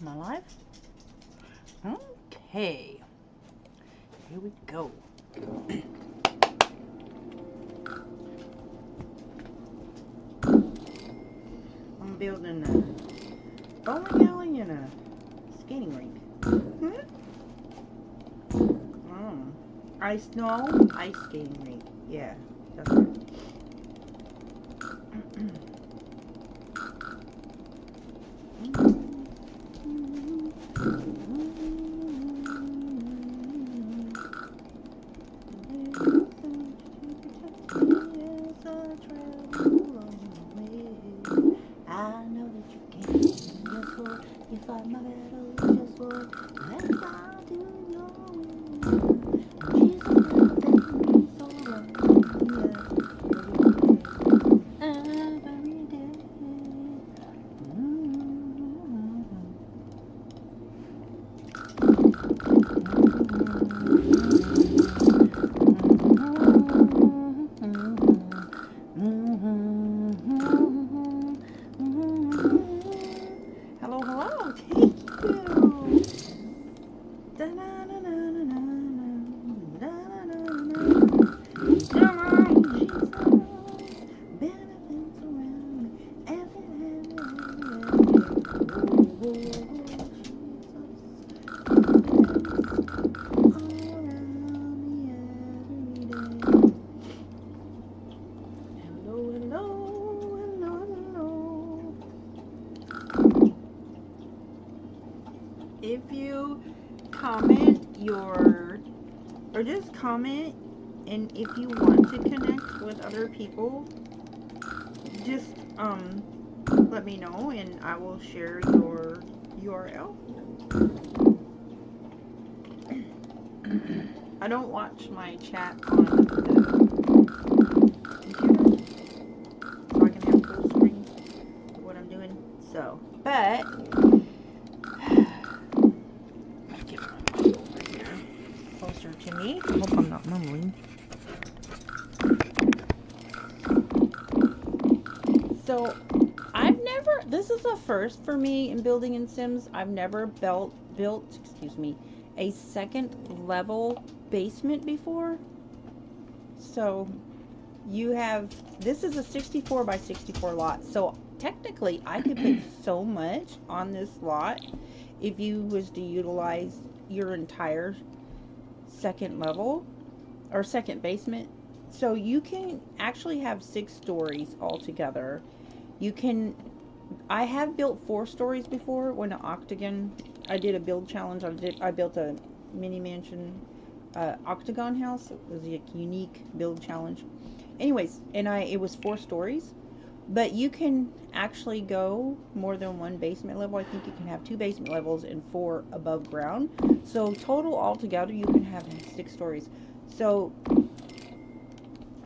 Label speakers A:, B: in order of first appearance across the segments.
A: I live? Okay. Here we go. I'm building a bowling alley and a skating rink. Ice skating rink. Yeah, that's right. I know that you can. Just what you fight my battle. Just what that's all to your will. Jesus, everything's so right. Every day. Hello, hello. If you comment or just comment, and if you want to connect with other people, just let me know and I will share your URL. I don't watch my chat on the computer, so I can have full screen of what I'm doing. So, but let's get over here closer to me. I hope I'm not mumbling. So, this is a first for me in building in Sims. I've never built, a second level basement before. So, this is a 64 by 64 lot. So, technically, I could put so much on this lot if you was to utilize your entire second level or second basement. So, you can actually have 6 stories altogether. I have built 4 stories before when I did a build challenge. I built a mini mansion octagon house. It was a unique build challenge. Anyways, and it was 4 stories, but you can actually go more than 1 basement level. I think you can have 2 basement levels and 4 above ground. So total altogether, you can have 6 stories. So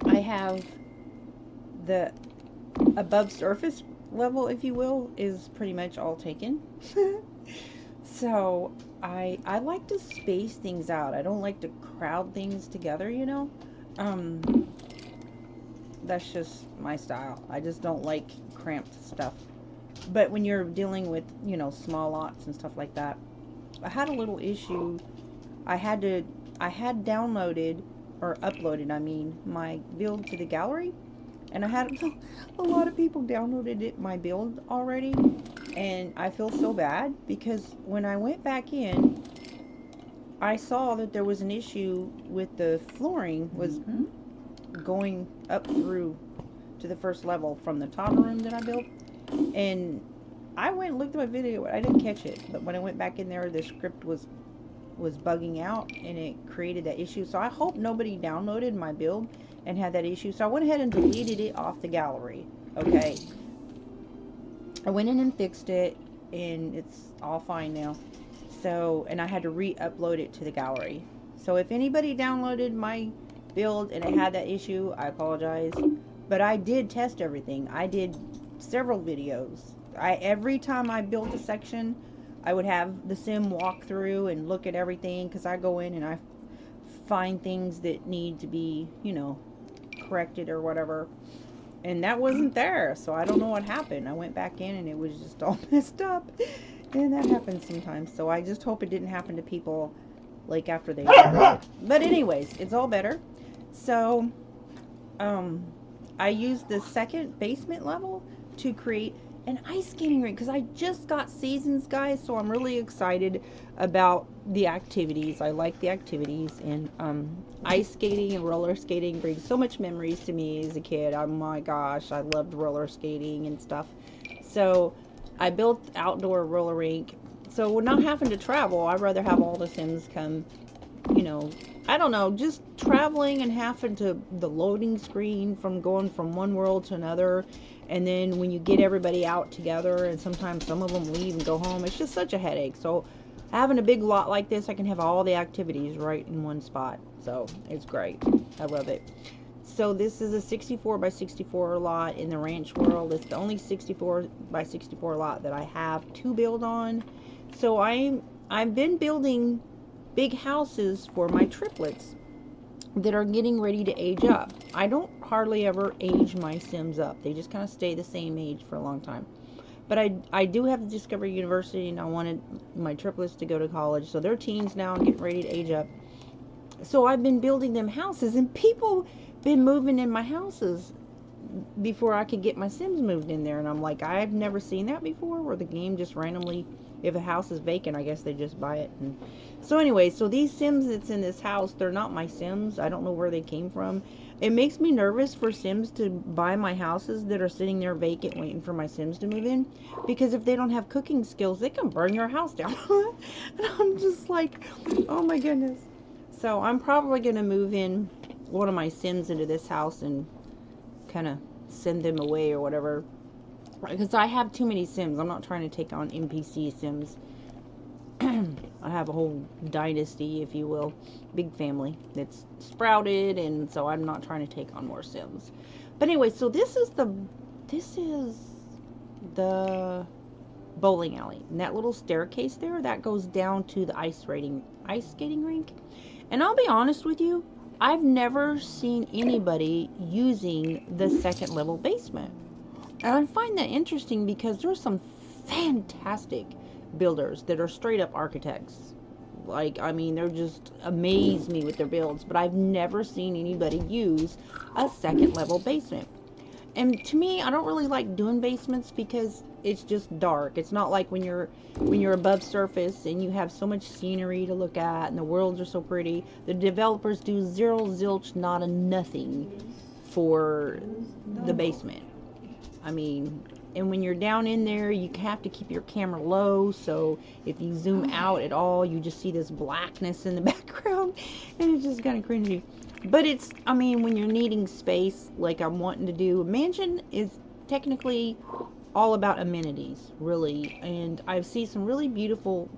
A: I have the above surface level, if you will, is pretty much all taken. So I like to space things out. I don't like to crowd things together, you know. That's just my style. I just don't like cramped stuff. But when you're dealing with, you know, small lots and stuff like that, I had a little issue. I had downloaded or uploaded, my build to the gallery. And I had a lot of people downloaded my build already. And I feel so bad because when I went back in, I saw that there was an issue with the flooring was going up through to the first level from the top room that I built. And I went and looked at my video. I didn't catch it. But when I went back in there, the script was bugging out and it created that issue. So I hope nobody downloaded my build and had that issue. So I went ahead and deleted it off the gallery. Okay. I went in and fixed it and it's all fine now. So, and I had to re-upload it to the gallery. So if anybody downloaded my build and it had that issue, I apologize. But I did test everything. I did several videos. Every time I built a section, I would have the sim walk through and look at everything, because I go in and I find things that need to be, you know, corrected or whatever. And that wasn't there, so I don't know what happened. I went back in and it was just all messed up. And that happens sometimes. So I just hope it didn't happen to people like after they got it. But anyways, it's all better. So I used the second basement level to create an ice skating rink because I just got seasons, guys. So I'm really excited about the activities. I like the activities, and ice skating and roller skating brings so much memories to me as a kid. Oh my gosh, I loved roller skating and stuff. So I built outdoor roller rink. So we're not having to travel. I'd rather have all the Sims come, you know, I don't know, just traveling and having to the loading screen from going from one world to another. And then when you get everybody out together, and sometimes some of them leave and go home, it's just such a headache. So having a big lot like this, I can have all the activities right in one spot. So it's great. I love it. So this is a 64 by 64 lot in the ranch world. It's the only 64 by 64 lot that I have to build on. So I've been building big houses for my triplets that are getting ready to age up. I don't hardly ever age my Sims up. They just kind of stay the same age for a long time. But I do have the Discovery University, and I wanted my triplets to go to college. So they're teens now and getting ready to age up. So I've been building them houses, and people been moving in my houses before I could get my Sims moved in there. And I'm like, I've never seen that before, where the game just randomly, if a house is vacant, I guess they just buy it. And so anyway, so these Sims that's in this house, they're not my Sims. I don't know where they came from. It makes me nervous for Sims to buy my houses that are sitting there vacant waiting for my Sims to move in, because if they don't have cooking skills, they can burn your house down. And I'm just like, oh my goodness. So I'm probably going to move in one of my Sims into this house and kind of send them away or whatever, because I have too many Sims. I'm not trying to take on NPC Sims. I have a whole dynasty, if you will, big family that's sprouted, and so I'm not trying to take on more Sims. But anyway, so this is the bowling alley, and that little staircase there, that goes down to the ice skating rink. And I'll be honest with you, I've never seen anybody using the second level basement. And I find that interesting because there's some fantastic builders that are straight up architects. Like, I mean, they're just amaze me with their builds, but I've never seen anybody use a second level basement. And to me, I don't really like doing basements because it's just dark. It's not like when you're above surface and you have so much scenery to look at and the worlds are so pretty. The developers do zero zilch nada nothing for the basement. I mean, and when you're down in there, you have to keep your camera low, so if you zoom out at all, you just see this blackness in the background, and it's just kind of cringy. But it's, I mean, when you're needing space, like I'm wanting to do, a mansion is technically all about amenities, really, and I've seen some really beautiful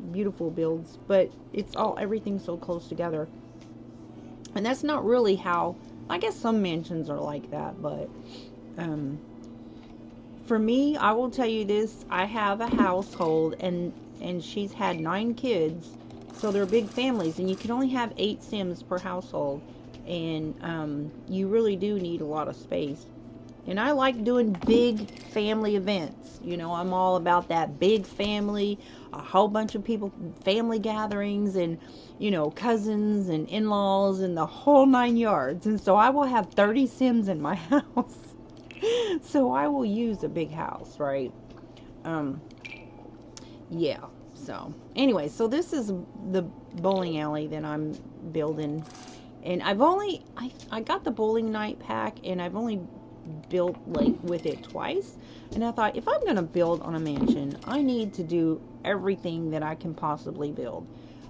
A: builds, but it's all, everything's so close together, and that's not really how, I guess some mansions are like that, but, for me, I will tell you this, I have a household, and she's had 9 kids, so they're big families, and you can only have 8 Sims per household, and you really do need a lot of space. And I like doing big family events. You know, I'm all about that big family, a whole bunch of people, family gatherings, and, you know, cousins and in-laws and the whole 9 yards. And so I will have 30 Sims in my house. So I will use a big house, right? Yeah. So anyway, so this is the bowling alley that I'm building. And I've only, I got the bowling night pack, and I've only built like with it twice. And I thought, if I'm going to build on a mansion, I need to do everything that I can possibly build.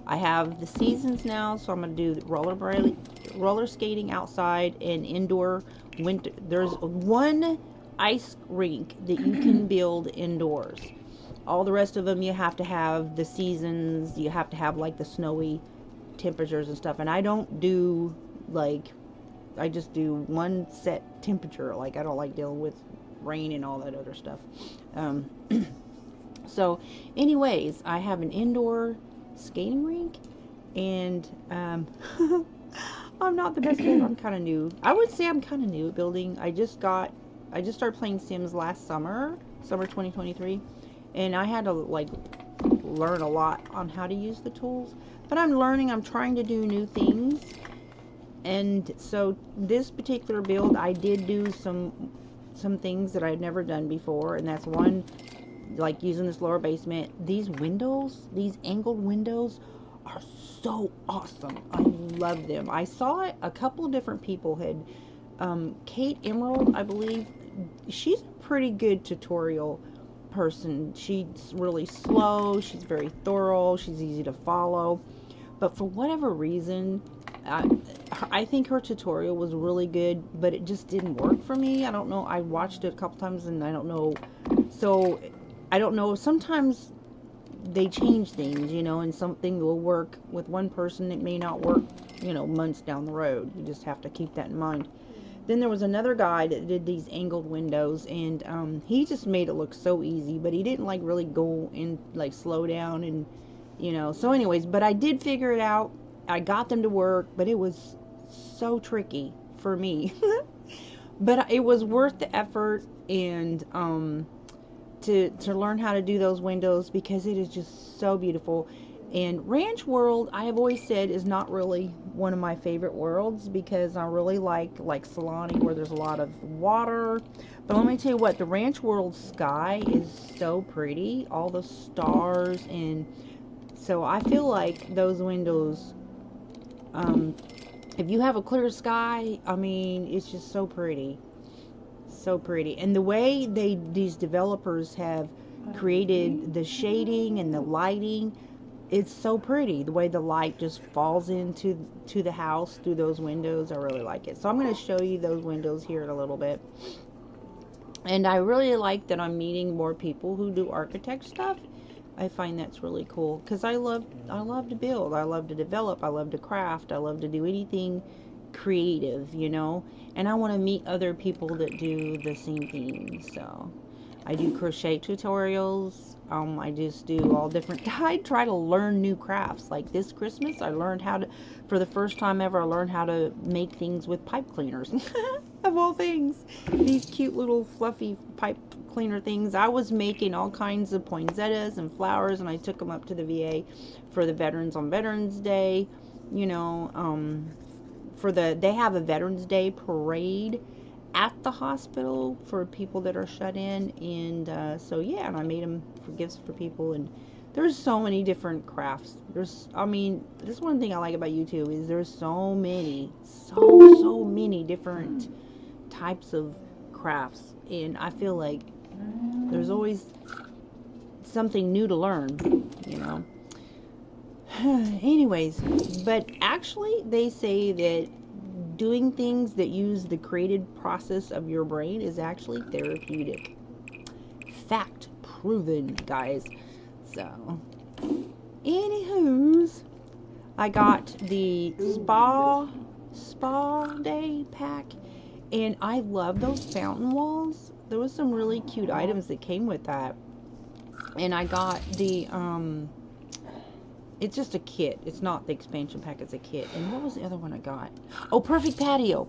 A: I have the seasons now, so I'm going to do roller skating outside and indoor winter. There's one ice rink that you can build indoors. All the rest of them, you have to have the seasons. You have to have like the snowy temperatures and stuff. And I don't do like, I just do one set temperature. Like, I don't like dealing with rain and all that other stuff. So anyways, I have an indoor skating rink, and I'm not the best builder. I'm kind of new. I would say I'm kind of new at building. I just started playing Sims last summer 2023, and I had to like learn a lot on how to use the tools. But I'm learning. I'm trying to do new things. And so this particular build, I did do some things that I've never done before. And that's one, like using this lower basement. These windows, these angled windows are so awesome. I love them. I saw it, a couple different people had, Kate Emerald, I believe, she's a pretty good tutorial person. She's really slow, she's very thorough, she's easy to follow. But for whatever reason, I think her tutorial was really good, but it just didn't work for me. I don't know. I watched it a couple times and I don't know. So I don't know. Sometimes they change things, you know, and something will work with one person. It may not work, you know, months down the road. You just have to keep that in mind. Then there was another guy that did these angled windows, and he just made it look so easy, but he didn't like really go in, like slow down, and you know. So anyways, but I did figure it out. I got them to work, but it was so tricky for me. But it was worth the effort, and to learn how to do those windows, because it is just so beautiful. And Ranch World, I have always said, is not really one of my favorite worlds, because I really like Solani, where there's a lot of water. But let me tell you what, the Ranch World sky is so pretty, all the stars, and so I feel like those windows, if you have a clear sky, I mean, it's just so pretty. So pretty. And the way these developers have created the shading and the lighting, it's so pretty. The way the light just falls into the house through those windows, I really like it. So I'm going to show you those windows here in a little bit. And I really like that I'm meeting more people who do architect stuff. I find that's really cool, because I love to build, I love to develop, I love to craft, I love to do anything creative, you know, and I want to meet other people that do the same thing. So I do crochet tutorials. I just do all different, I try to learn new crafts. Like this Christmas, I learned how to, for the first time ever, I learned how to make things with pipe cleaners. Of all things, these cute little fluffy pipe cleaner things. I was making all kinds of poinsettias and flowers, and I took them up to the VA for the veterans on Veterans Day, you know. They have a Veterans Day parade at the hospital for people that are shut in, and so yeah, and I made them for gifts for people. And there's so many different crafts. I mean, this one thing I like about YouTube is there's so many different types of crafts, and I feel like there's always something new to learn, you know. Anyways, but actually they say that doing things that use the creative process of your brain is actually therapeutic. Fact proven, guys. So, anywho's, I got the spa day pack, and I love those fountain walls. There was some really cute items that came with that. And I got the it's just a kit. It's not the expansion pack, it's a kit. And what was the other one I got? Oh, Perfect Patio.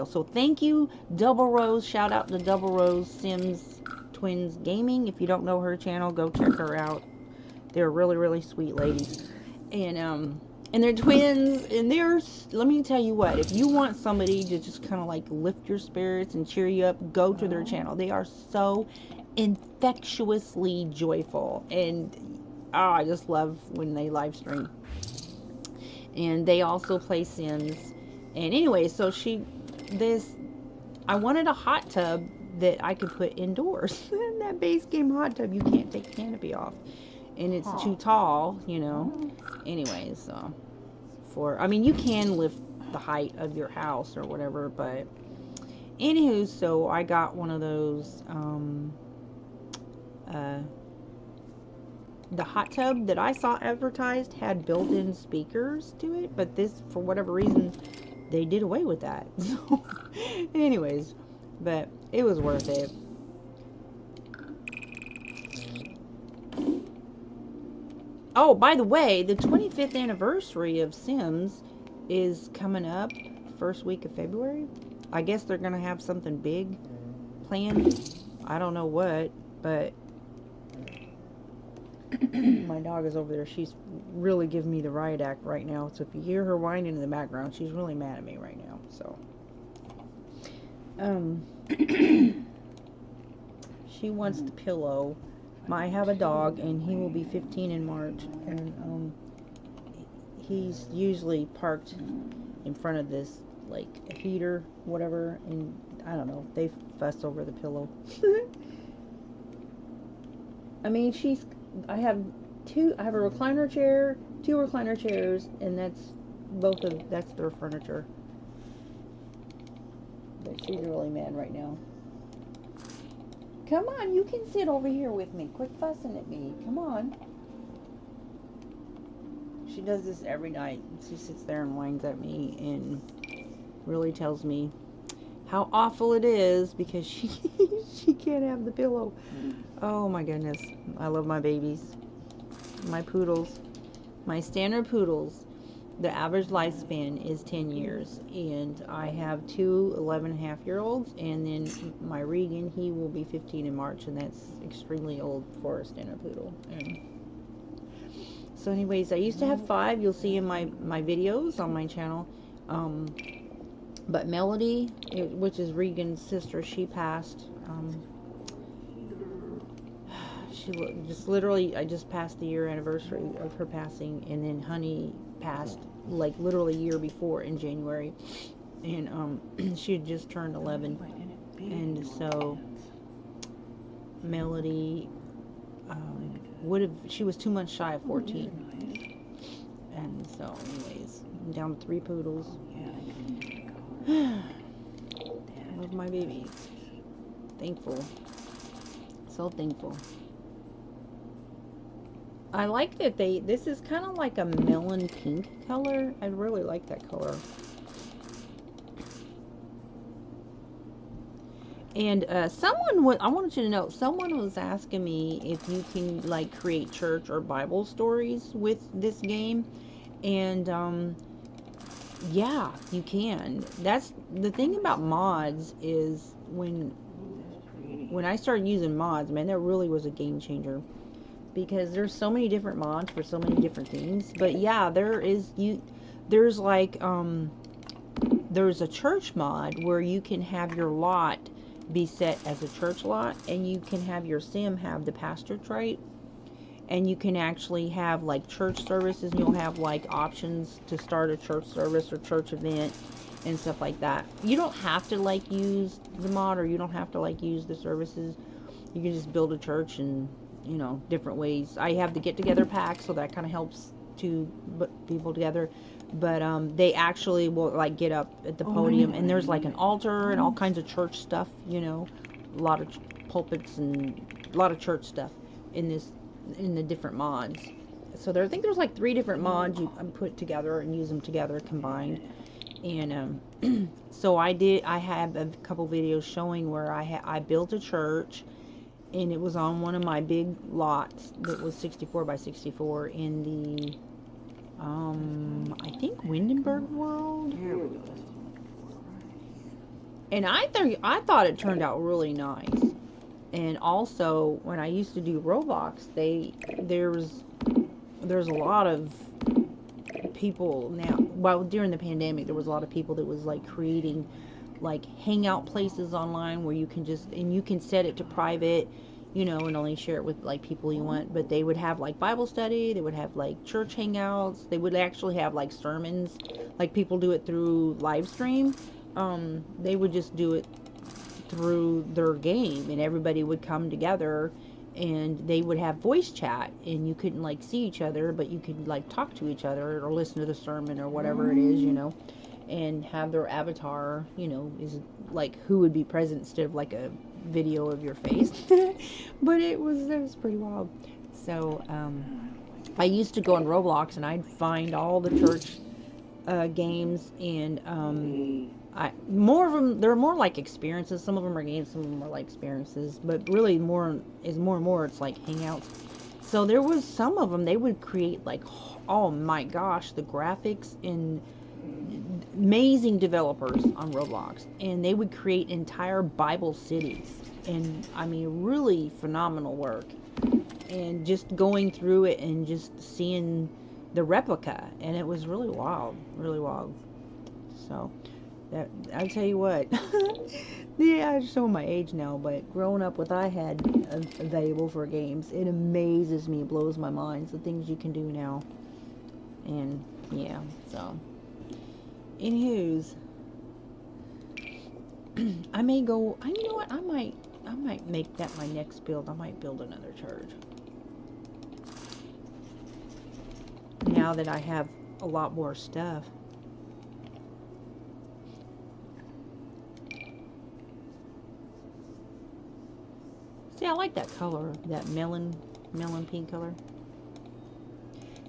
A: So thank you, Double Rose. Shout out to Double Rose Sims Twins Gaming. If you don't know her channel, go check her out. They're really, really sweet ladies. And they're twins, and let me tell you what, if you want somebody to just kind of like lift your spirits and cheer you up, go to their channel. They are so infectiously joyful, and I just love when they live stream. And they also play Sims. And anyway, so I wanted a hot tub that I could put indoors. And that base game hot tub, you can't take the canopy off, and it's too tall, you know. Anyways, so I mean, you can lift the height of your house or whatever, but anywho, so I got one of those, the hot tub that I saw advertised had built-in speakers to it, but this, for whatever reason, they did away with that. So anyways, but it was worth it. Oh, by the way, the 25th anniversary of Sims is coming up first week of February. I guess they're going to have something big planned. I don't know what, but My dog is over there. She's really giving me the riot act right now. So if you hear her whining in the background, she's really mad at me right now. So, she wants the pillow. I have a dog, and he will be 15 in March, and he's usually parked in front of this like a heater, whatever, and I don't know. They fuss over the pillow. I mean, I have a recliner chair, 2 recliner chairs, and that's their furniture. But she's really mad right now. Come on, you can sit over here with me. Quit fussing at me. Come on. She does this every night. She sits there and whines at me and really tells me how awful it is because she can't have the pillow. Oh my goodness. I love my babies. My poodles. My standard poodles. The average lifespan is 10 years, and I have 2 11-and-a-half-year-olds, and then my Regan, he will be 15 in March, and that's extremely old for a standard poodle. And so anyways, I used to have 5, you'll see in my videos on my channel, but Melody, which is Regan's sister, she passed. She just literally, I just passed the year anniversary of her passing, and then Honey passed like literally a year before in January, and she had just turned 11, and so Melody she was 2 months shy of 14, and so anyways, I'm down to 3 poodles. I love my babies. Thankful, so thankful. I like that this is kind of like a melon pink color. I really like that color. And I wanted you to know, someone was asking me if you can like create church or Bible stories with this game. And yeah, you can. That's the thing about mods is when I started using mods, man, that really was a game changer. Because there's so many different mods for so many different things. But yeah, there's like there's a church mod where you can have your lot be set as a church lot, and you can have your sim have the pastor trait, and you can actually have like church services, and you'll have like options to start a church service or church event and stuff like that. You don't have to like use the mod, or you don't have to like use the services. You can just build a church and, you know, different ways. I have the get together pack, so that kind of helps to put people together. But they actually will like get up at the podium, and there's like an altar and all kinds of church stuff, you know, a lot of pulpits and a lot of church stuff in the different mods. So I think there's like 3 different mods you put together and use them together combined. And so I have a couple videos showing where I built a church, and it was on one of my big lots that was 64 by 64 in the I think Windenburg World. And I thought it turned out really nice. And also, when I used to do Roblox, there's a lot of people now. Well, during the pandemic, there was a lot of people that was like creating like hangout places online where you can set it to private, you know, and only share it with like people you want. But they would have like Bible study, they would have like church hangouts, they would actually have like sermons, like people do it through live stream. They would just do it through their game, and everybody would come together, and they would have voice chat, and you couldn't like see each other, but you could like talk to each other or listen to the sermon or whatever it is, you know, and have their avatar, you know, is like who would be present instead of like a video of your face. But it was pretty wild. So I used to go on Roblox, and I'd find all the church games, and more of them, they're more like experiences. Some of them are games, some of them are like experiences, but really more and more it's like hangouts. So there was some of them, they would create like, oh my gosh, the graphics, and amazing developers on Roblox, and they would create entire Bible cities, and I mean really phenomenal work. and just going through it and just seeing the replica, and it was really wild, really wild. So that, I'll tell you what. Yeah, I'm showing my age now, but growing up, what I had available for games, it amazes me, it blows my mind, the things you can do now. And yeah, so anywho's, I may go, you know what, I might make that my next build. I might build another church now that I have a lot more stuff. See, I like that color, that melon pink color.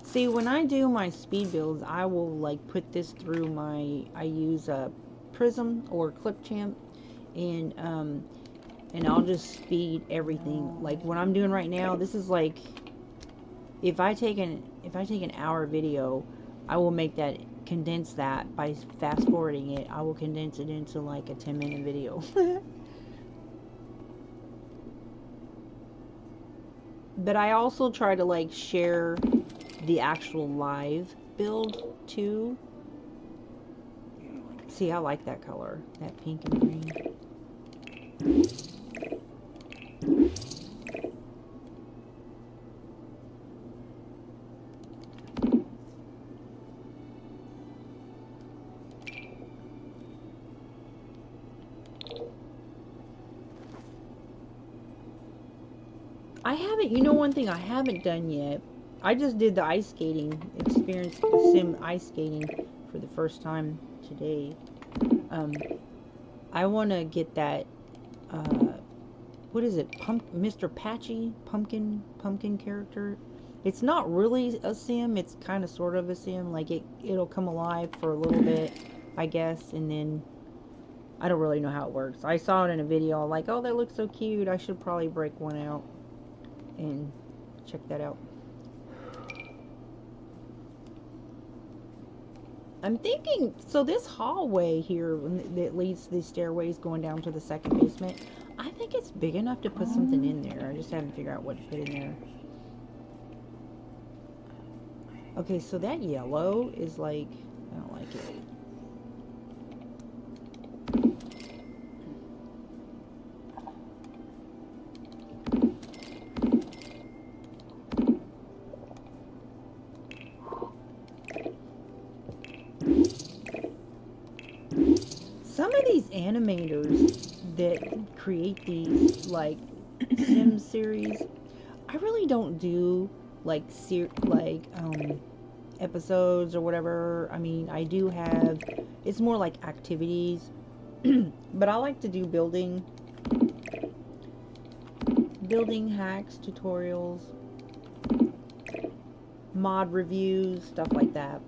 A: See, when I do my speed builds, I will like put this through I use a prism or clip champ, and I'll just speed everything. Like what I'm doing right now, this is like, if I take an hour video, I will condense that by fast forwarding it. I will condense it into like a 10-minute video. But I also try to like share the actual live build too. See, I like that color, that pink and green. I haven't, you know, one thing I haven't done yet, I just did the ice skating experience, sim ice skating for the first time today. I want to get that, what is it, Mr. Patchy, pumpkin character. It's not really a sim, it's kind of sort of a sim, like it'll come alive for a little bit, I guess, and then I don't really know how it works. I saw it in a video, like, oh, that looks so cute, I should probably break one out and check that out. I'm thinking, so this hallway here that leads to these stairways going down to the second basement, I think it's big enough to put something in there. I just haven't figured out what to put in there. Okay, so that yellow is like, I don't like it. Some of these animators that create these like Sims series, I really don't do like episodes or whatever. I mean, I do have, it's more like activities, but I like to do building hacks, tutorials, mod reviews, stuff like that.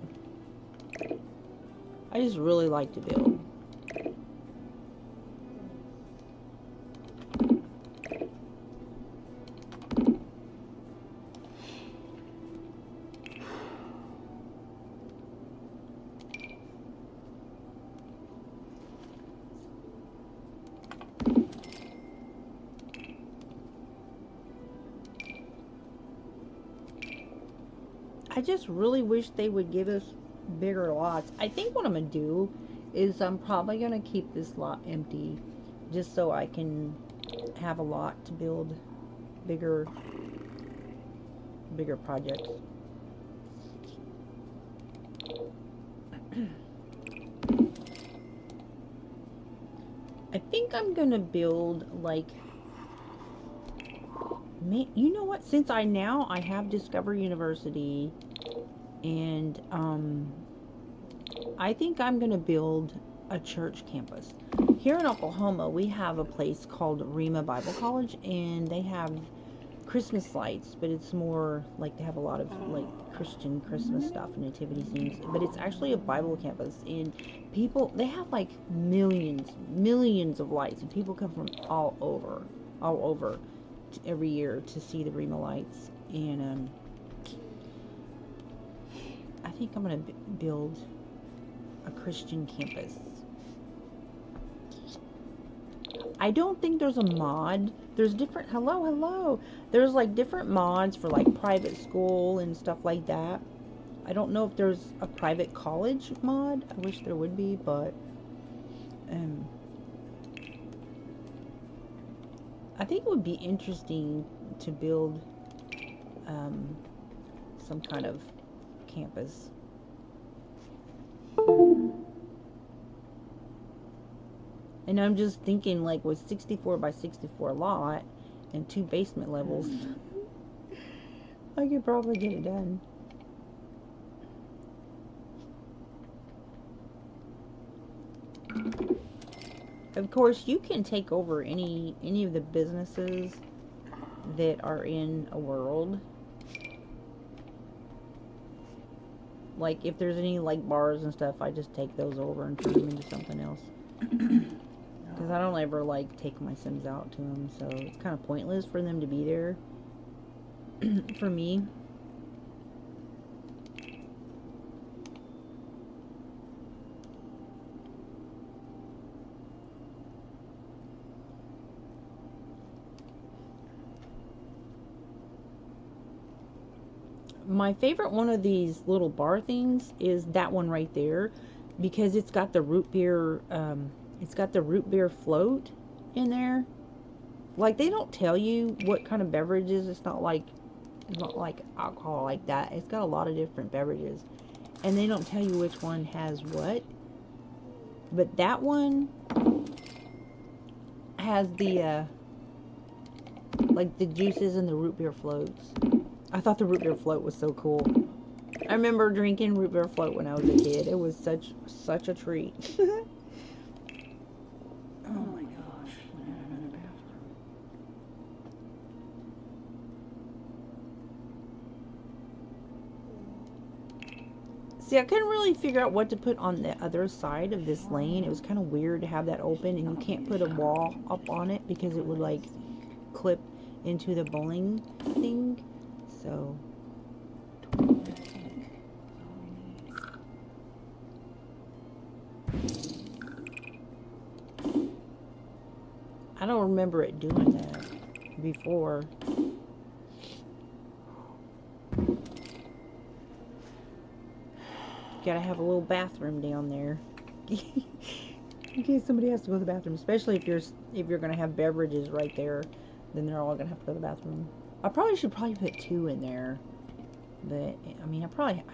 A: I just really like to build. I just really wish they would give us bigger lots. I think what I'm going to do is I'm probably going to keep this lot empty just so I can have a lot to build bigger projects. I think I'm going to build like, you know what, since I have Discover University, and I think I'm gonna build a church campus. Here in Oklahoma, we have a place called Rima Bible College, and they have Christmas lights, but it's more like they have a lot of like Christian Christmas stuff, nativity scenes, but it's actually a Bible campus, and people, they have like millions of lights, and people come from all over every year to see the Rima lights. And I think I'm going to build a Christian campus. I don't think there's a mod. There's different, hello. There's like different mods for like private school and stuff like that. I don't know if there's a private college mod. I wish there would be, but I think it would be interesting to build some kind of campus. And I'm just thinking, like, with 64 by 64 lot and 2 basement levels, I could probably get it done. Of course, you can take over any of the businesses that are in a world. Like, if there's any, like, bars and stuff, I just take those over and turn them into something else. Because I don't ever, like, take my Sims out to them, so it's kind of pointless for them to be there. For me. My favorite one of these little bar things is that one right there, because it's got the root beer float in there. Like, they don't tell you what kind of beverages. It's not like alcohol like that. It's got a lot of different beverages, and they don't tell you which one has what. But that one has the like the juices and the root beer floats. I thought the root beer float was so cool. I remember drinking root beer float when I was a kid. It was such a treat.
B: Oh my gosh, I had another bathroom.
A: See, I couldn't really figure out what to put on the other side of this lane. It was kind of weird to have that open, and you can't put a wall up on it because it would, like, clip into the bowling thing. So I don't remember it doing that before. Gotta have a little bathroom down there in case somebody has to go to the bathroom, especially if you're gonna have beverages right there. Then they're all gonna have to go to the bathroom. I should put 2 in there, but I mean, I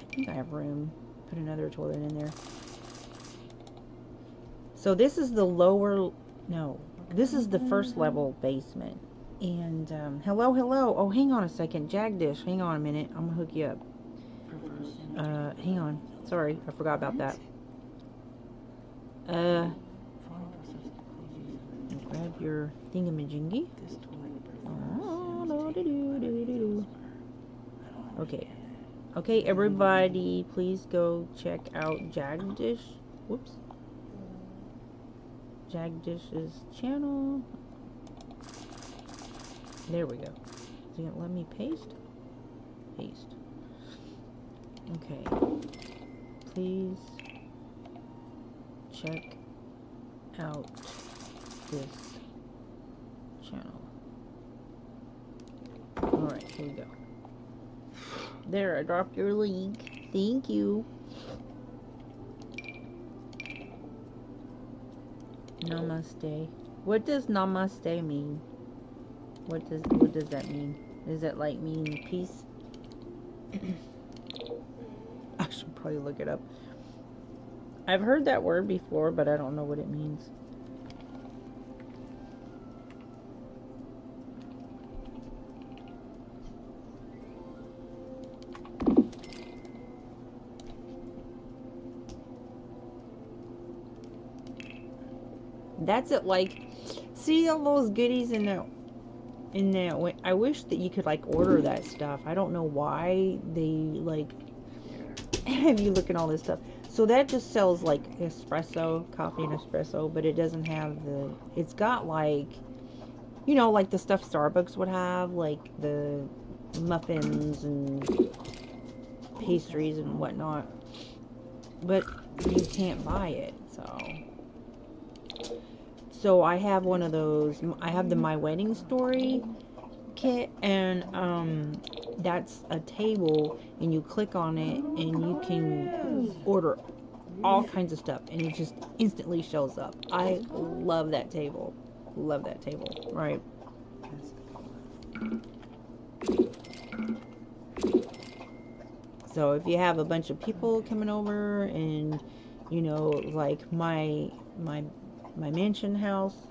A: think I have room. Put another toilet in there. So this is the this is the first level basement. And hello. Oh, hang on a second, Jagdish. Hang on a minute. I'm gonna hook you up. Hang on. Sorry, I forgot about that. Grab your thingamajiggy. Okay, everybody, please go check out Jagdish. Whoops. Jagdish's channel. There we go. Is it gonna let me paste? Paste. Okay. Please check out this channel. Alright, here we go. There, I dropped your link. Thank you. Namaste. What does namaste mean? What does that mean? Does that like mean peace? I should probably look it up. I've heard that word before, but I don't know what it means. That's it. Like, see all those goodies in there. I wish that you could like order that stuff. I don't know why they like have you look at all this stuff. So that just sells like espresso, coffee and espresso, but it doesn't have the. It's got like, you know, like the stuff Starbucks would have, like the muffins and pastries and whatnot. But you can't buy it, so. So I have one of those. I have the My Wedding Story kit, and that's a table, and you click on it, and you can order all kinds of stuff, and it just instantly shows up. I love that table. Love that table. Right. So if you have a bunch of people coming over, and you know, like my mansion house,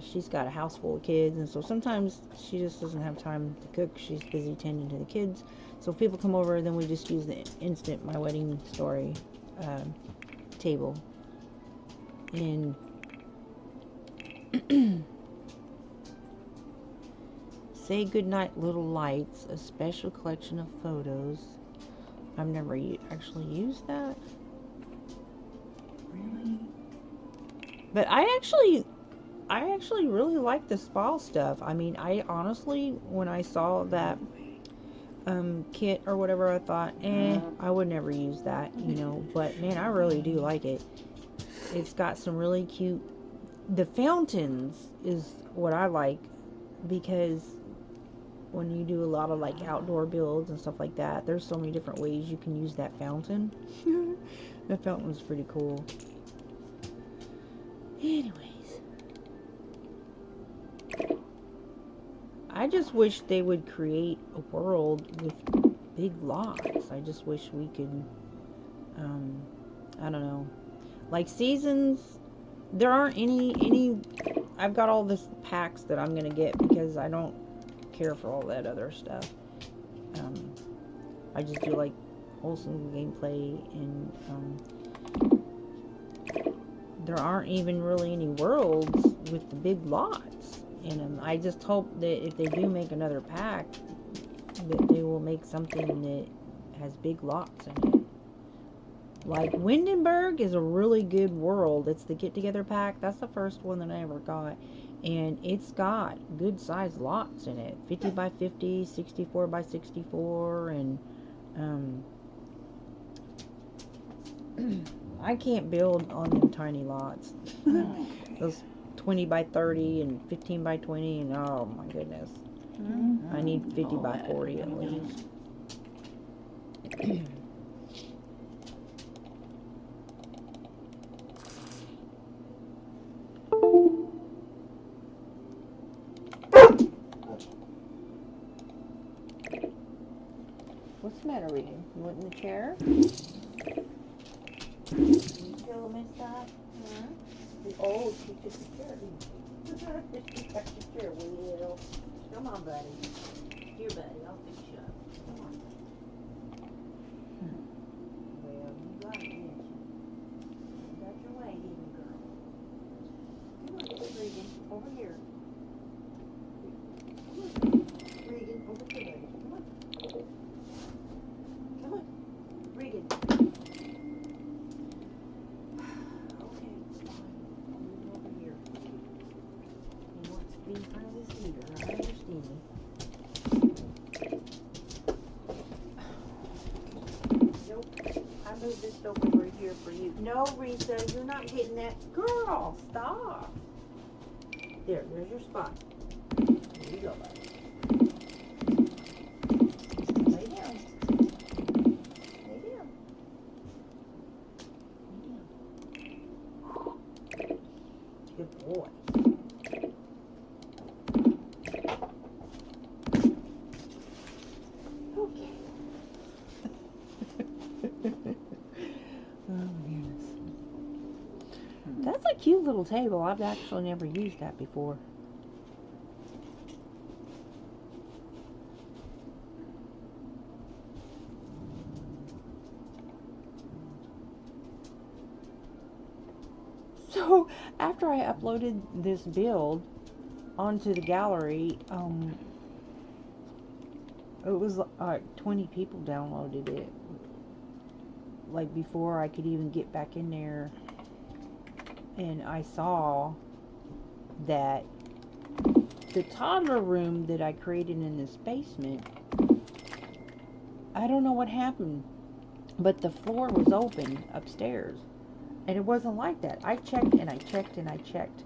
A: she's got a house full of kids, and so sometimes she just doesn't have time to cook. She's busy tending to the kids. So if people come over, then we just use the instant My Wedding Story table. And Say Goodnight Little Lights, a special collection of photos. I've never actually used that.
B: Really?
A: But I actually really like the spa stuff. I mean, I honestly, when I saw that kit or whatever, I thought, I would never use that, you know. But man, I really do like it. It's got some really cute. The fountains is what I like, because when you do a lot of like outdoor builds and stuff like that, there's so many different ways you can use that fountain. The fountain's pretty cool. Anyways, I just wish they would create a world with big lots. I just wish we could, I don't know, like seasons. There aren't any. I've got all this packs that I'm gonna get because I don't care for all that other stuff. I just do like wholesome gameplay, and there aren't even really any worlds with the big lots in them. I just hope that if they do make another pack, that they will make something that has big lots in it. Like Windenburg is a really good world. It's the Get Together pack. That's the first one that I ever got. And it's got good sized lots in it. 50 by 50, 64 by 64, and I can't build on them tiny lots. Those 20 by 30 and 15 by 20, and oh my goodness. I need 50 by 40 at least. What's the matter, Regan? You went in the chair? You still miss that? Oh, she took the chair, didn't she? She got the chair, Will. Come on, buddy. Here, buddy, I'll fix you up. Come on. Well, you got it, didn't you? You got your way, didn't you, girl? Come on, Regan, over here. Come on, Regan, over here, buddy. Come on. Come on, Regan. Okay, fine. I'll move over here. He wants to be in front of this heater. I understand. Nope. I moved this over here for you. No, Rita, you're not hitting that. Girl, stop. There's your spot. There you go, buddy. Lay down. Lay down. Good boy. Okay. Oh, goodness. That's a cute little table. I've actually never used that before. So after I uploaded this build onto the gallery, it was 20 people downloaded it. Like before I could even get back in there, and I saw that the toddler room that I created in this basement, I don't know what happened, but the floor was open upstairs. And it wasn't like that. I checked and I checked and I checked.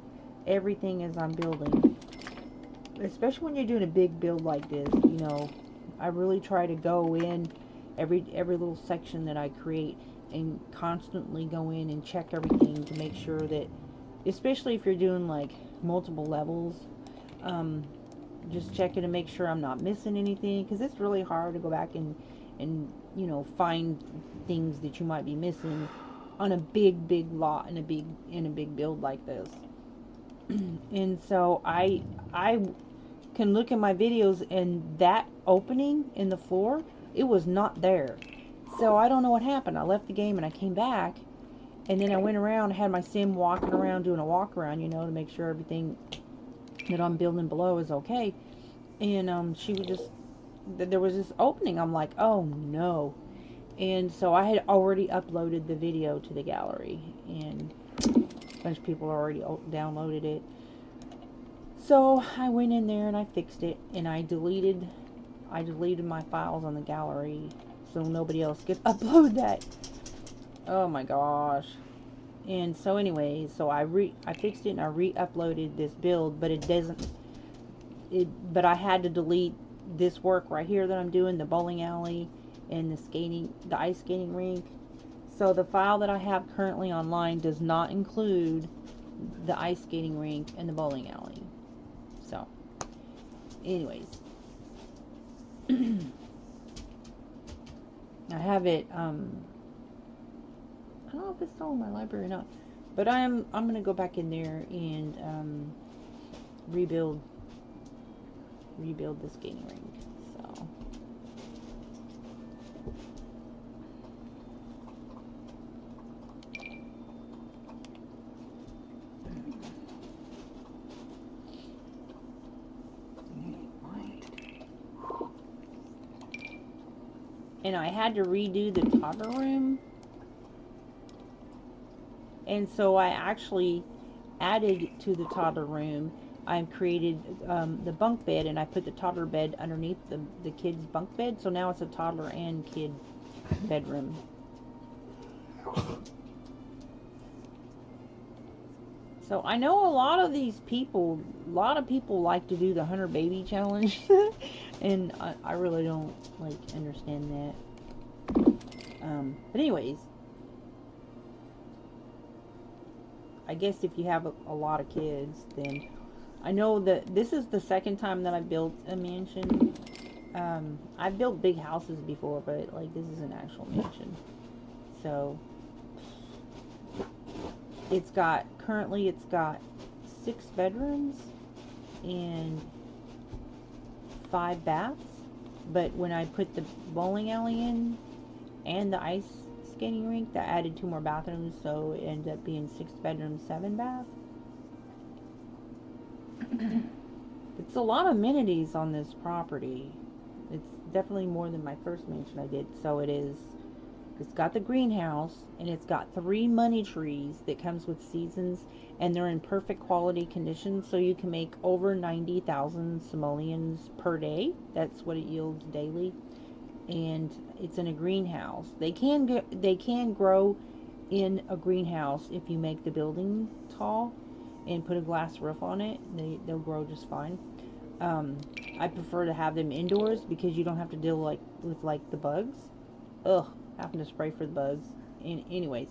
A: everything as I'm building. Especially when you're doing a big build like this, you know, I really try to go in every little section that I create and constantly go in and check everything to make sure that, especially if you're doing like multiple levels, just checking to make sure I'm not missing anything, because it's really hard to go back and you know, find things that you might be missing on a big lot in a big build like this. And so I can look in my videos, and that opening in the floor, it was not there. So I don't know what happened. I left the game and I came back, and then I went around, had my sim walking around doing a walk around, you know, to make sure everything that I'm building below is okay. And she was just, there was this opening. I'm like, oh no. And so I had already uploaded the video to the gallery, and a bunch of people already downloaded it. So I went in there and I fixed it, and I deleted my files on the gallery so nobody else could upload that. Oh my gosh. And so anyway, so I fixed it and I re-uploaded this build, but but I had to delete this work right here that I'm doing, the bowling alley and the ice skating rink. So the file that I have currently online does not include the ice skating rink and the bowling alley. So, anyways, I have it. I don't know if it's still in my library or not, but I'm gonna go back in there and rebuild the skating rink. So. And I had to redo the toddler room, and so I actually added to the toddler room. I created the bunk bed, and I put the toddler bed underneath the kid's bunk bed, so now it's a toddler and kid bedroom. So I know a lot of people like to do the 100 baby challenge, and I really don't like understand that. But anyways, I guess if you have a lot of kids, then I know that this is the second time that I built a mansion. I've built big houses before, but like this is an actual mansion. So currently it's got 6 bedrooms and 5 baths, but when I put the bowling alley in and the ice skating rink, that added 2 more bathrooms, so it ended up being 6 bedrooms, 7 baths. It's a lot of amenities on this property. It's definitely more than my first mansion I did. So it is. It's got the greenhouse, and it's got 3 money trees that comes with seasons, and they're in perfect quality condition, so you can make over 90,000 simoleons per day. That's what it yields daily. And it's in a greenhouse. They can grow in a greenhouse if you make the building tall and put a glass roof on it. They'll grow just fine. I prefer to have them indoors because you don't have to deal with the bugs. Ugh, having to spray for the bugs. Anyways,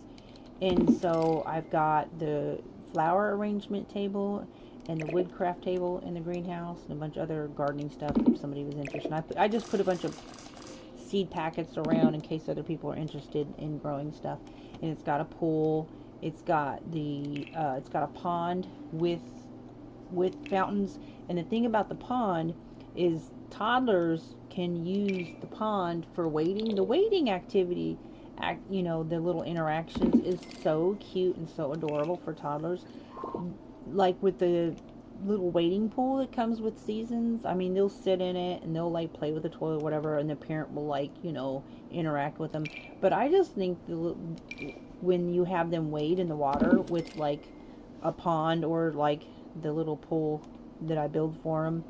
A: and so I've got the flower arrangement table and the woodcraft table in the greenhouse and a bunch of other gardening stuff if somebody was interested. I just put a bunch of seed packets around in case other people are interested in growing stuff. And it's got a pool. It's got a pond with fountains. And the thing about the pond is toddlers can use the pond for wading. The wading activity, you know, the little interactions is so cute and so adorable for toddlers. Like with the little wading pool that comes with seasons, I mean, they'll sit in it and they'll like play with the toy or whatever, and the parent will like, you know, interact with them. But I just think when you have them wade in the water with like a pond or like the little pool that I build for them,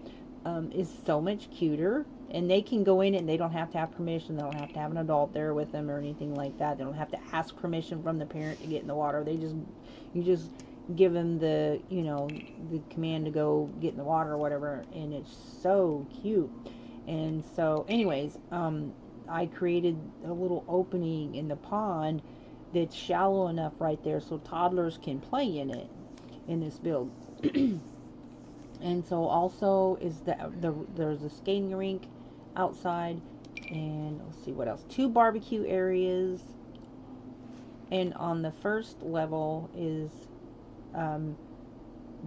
A: is so much cuter. And they can go in it and they don't have to have permission. They don't have to have an adult there with them or anything like that. They don't have to ask permission from the parent to get in the water. You just give him the, you know, the command to go get in the water or whatever, and it's so cute. And so anyways, I created a little opening in the pond that's shallow enough right there so toddlers can play in it in this build. And so also is there's a skating rink outside, and let's see what else, 2 barbecue areas, and on the first level is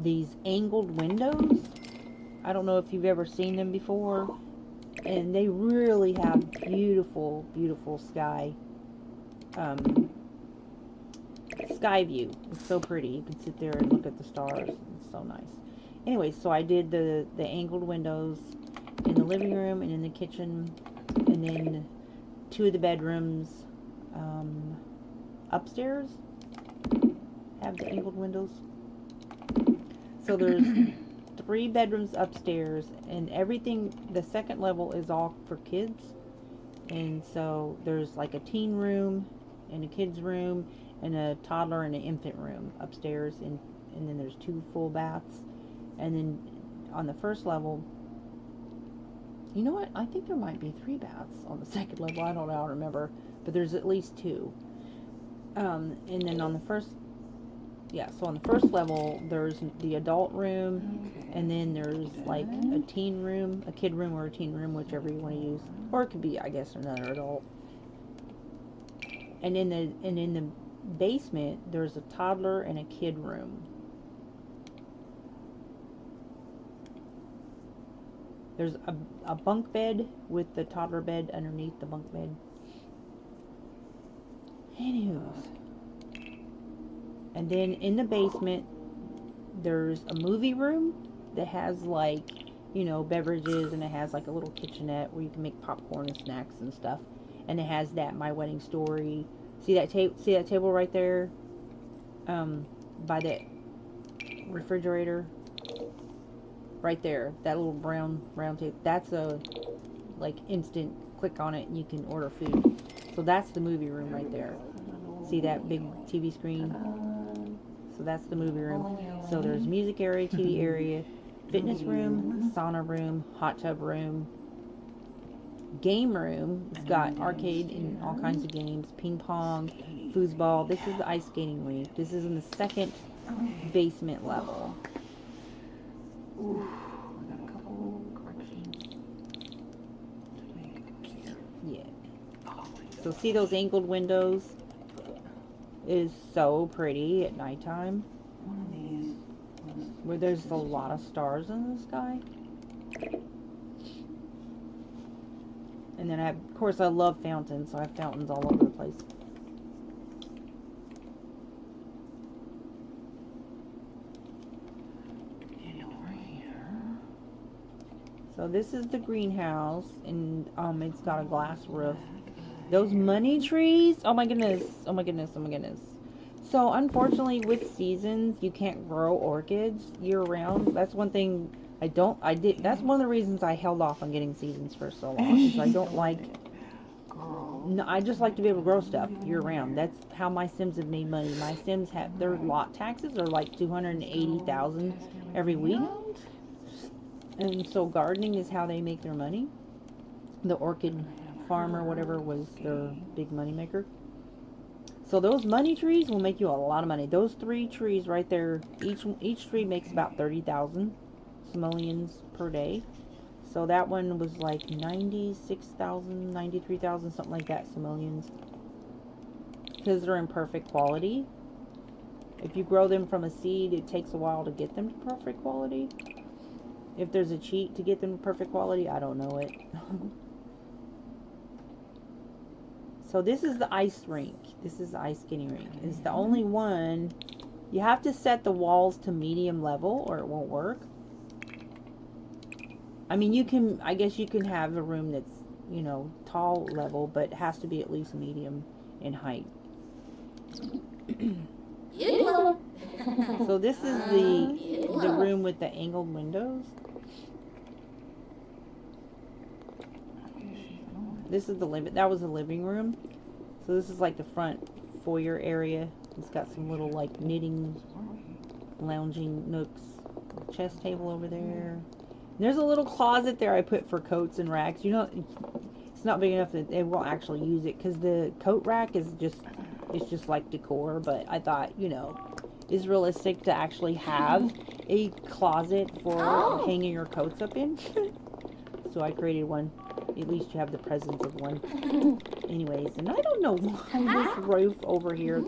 A: these angled windows. I don't know if you've ever seen them before, and they really have beautiful, beautiful sky view. It's so pretty. You can sit there and look at the stars. It's so nice. Anyway, so I did the angled windows in the living room and in the kitchen, and then 2 of the bedrooms upstairs have the angled windows. So there's 3 bedrooms upstairs, and everything, the second level is all for kids. And so there's like a teen room and a kid's room and a toddler and an infant room upstairs, and then there's 2 full baths. And then on the first level, you know what, I think there might be 3 baths on the second level. I don't know, I don't remember, but there's at least 2. And then on the first, so on the first level there's the adult room, and then there's like a teen room, a kid room, or a teen room, whichever you want to use, or it could be, I guess, another adult. And in the basement there's a toddler and a kid room. There's a bunk bed with the toddler bed underneath the bunk bed. Anywho. And then in the basement, there's a movie room that has, like, you know, beverages, and it has like a little kitchenette where you can make popcorn and snacks and stuff. And it has that My Wedding Story. See that table right there, by that refrigerator, right there. That little brown round table. That's a like instant click on it and you can order food. So that's the movie room right there. See that big TV screen? So that's the movie room. So there's music area, TV area, fitness room, sauna room, hot tub room, game room. It's got arcade and all kinds of games, ping pong, foosball. This is the ice skating rink. This is in the second basement level.
B: Ooh, I got a couple corrections to make up here.
A: Yeah. So see those angled windows? It is so pretty at nighttime.
B: One of these was
A: Where there's a lot of stars in the sky. And then of course I love fountains, so I have fountains all over the place.
B: over here.
A: So this is the greenhouse, and it's got a glass roof. Those money trees, oh my goodness, oh my goodness, oh my goodness. So unfortunately with seasons, you can't grow orchids year round. That's one thing that's one of the reasons I held off on getting seasons for so long. Is I don't like, no, I just like to be able to grow stuff year round. That's how my Sims have made money. My Sims have, their lot taxes are like $280,000 every week. And so gardening is how they make their money. The orchid farm or whatever was their big money maker. So those money trees will make you a lot of money. Those 3 trees right there, each tree makes about 30,000 simoleons per day. So that one was like 96,000, 93,000, something like that, simoleons. Because they're in perfect quality. If you grow them from a seed, it takes a while to get them to perfect quality. If there's a cheat to get them to perfect quality, I don't know it. So this is the ice rink. This is the ice skating rink. It's the only one. You have to set the walls to medium level or it won't work. I mean, you can, I guess you can have a room that's, you know, tall level, but it has to be at least medium in height. So this is the room with the angled windows. This is that was the living room. So this is like the front foyer area. It's got some little like knitting lounging nooks. Chest table over there. There's a little closet there I put for coats and racks. You know, it's not big enough that they won't actually use it because the coat rack is just, it's just like decor. But I thought, you know, it's realistic to actually have a closet for hanging your coats up in. So I created one. At least you have the presence of one. Anyways, and I don't know why this roof over here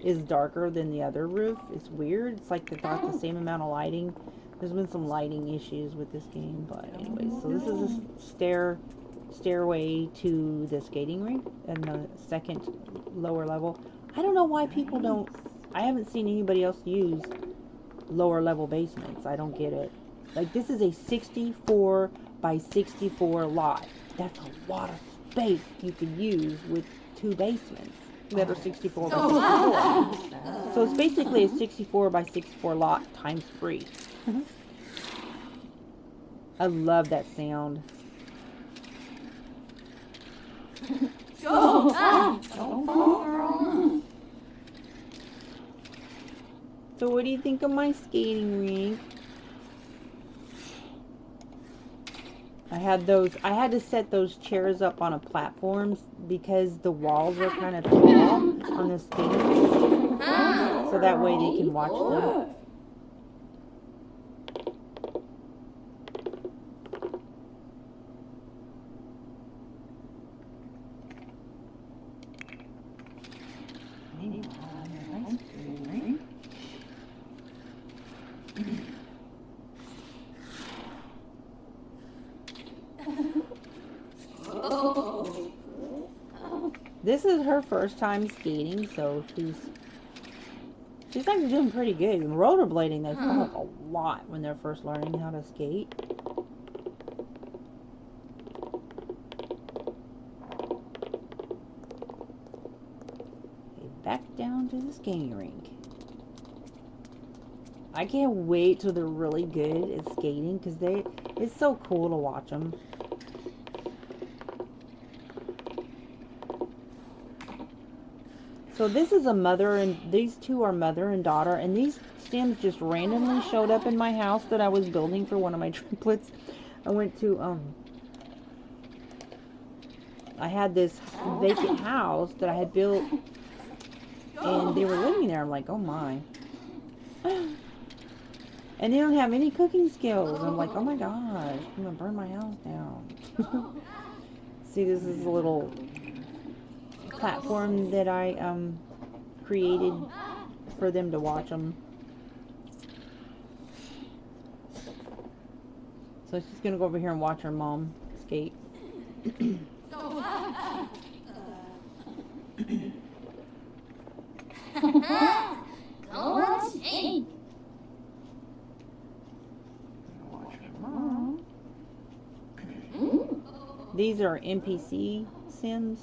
A: is darker than the other roof. It's weird. It's like they got the same amount of lighting. There's been some lighting issues with this game, but anyways, so this is a stairway to the skating rink and the second lower level. I don't know why people don't. I haven't seen anybody else use lower level basements. I don't get it. Like, this is a 64 by 64 lot. That's a lot of space you could use with 2 basements that are 64 by 64. So it's basically a 64 by 64 lot times 3. I love that sound. So what do you think of my skating rink? I had to set those chairs up on a platform because the walls are kind of tall on the skating rink. So that way they can watch them. This is her first time skating, so she's actually doing pretty good. And rollerblading, they fall up a lot when they're first learning how to skate. Okay, back down to the skating rink. I can't wait till they're really good at skating because it's so cool to watch them. So this is a mother, and these two are mother and daughter, and these stems just randomly showed up in my house that I was building for one of my triplets. I went to, I had this vacant house that I had built, and they were living there. I'm like, oh my. And they don't have any cooking skills. I'm like, oh my gosh, I'm gonna burn my house down. See, this is a little platform that I created for them to watch them. So she's gonna go over here and watch her mom skate. These are NPC Sims.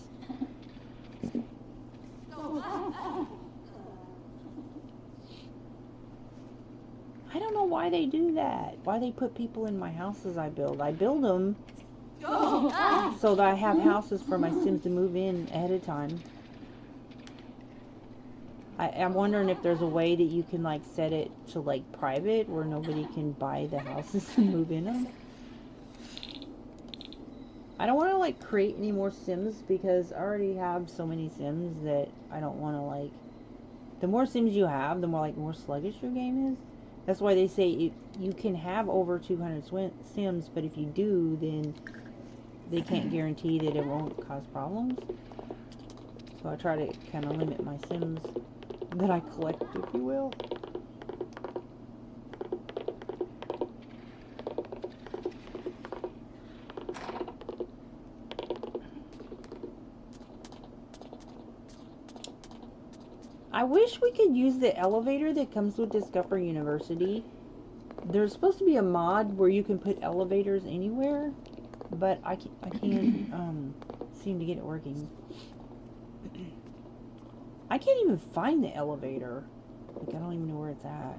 A: I don't know why they do that. Why they put people in my houses I build. I build them so that I have houses for my Sims to move in ahead of time. I'm wondering if there's a way that you can like set it to like private where nobody can buy the houses and move in them. I don't want to like create any more Sims because I already have so many Sims that I don't want to like. The more Sims you have, the more sluggish your game is. That's why they say you can have over 200 Sims, but if you do, then they can't guarantee that it won't cause problems. So I try to kind of limit my Sims that I collect, if you will. I wish we could use the elevator that comes with Discover University. There's supposed to be a mod where you can put elevators anywhere, but I can't seem to get it working. I can't even find the elevator. Like, I don't even know where it's at.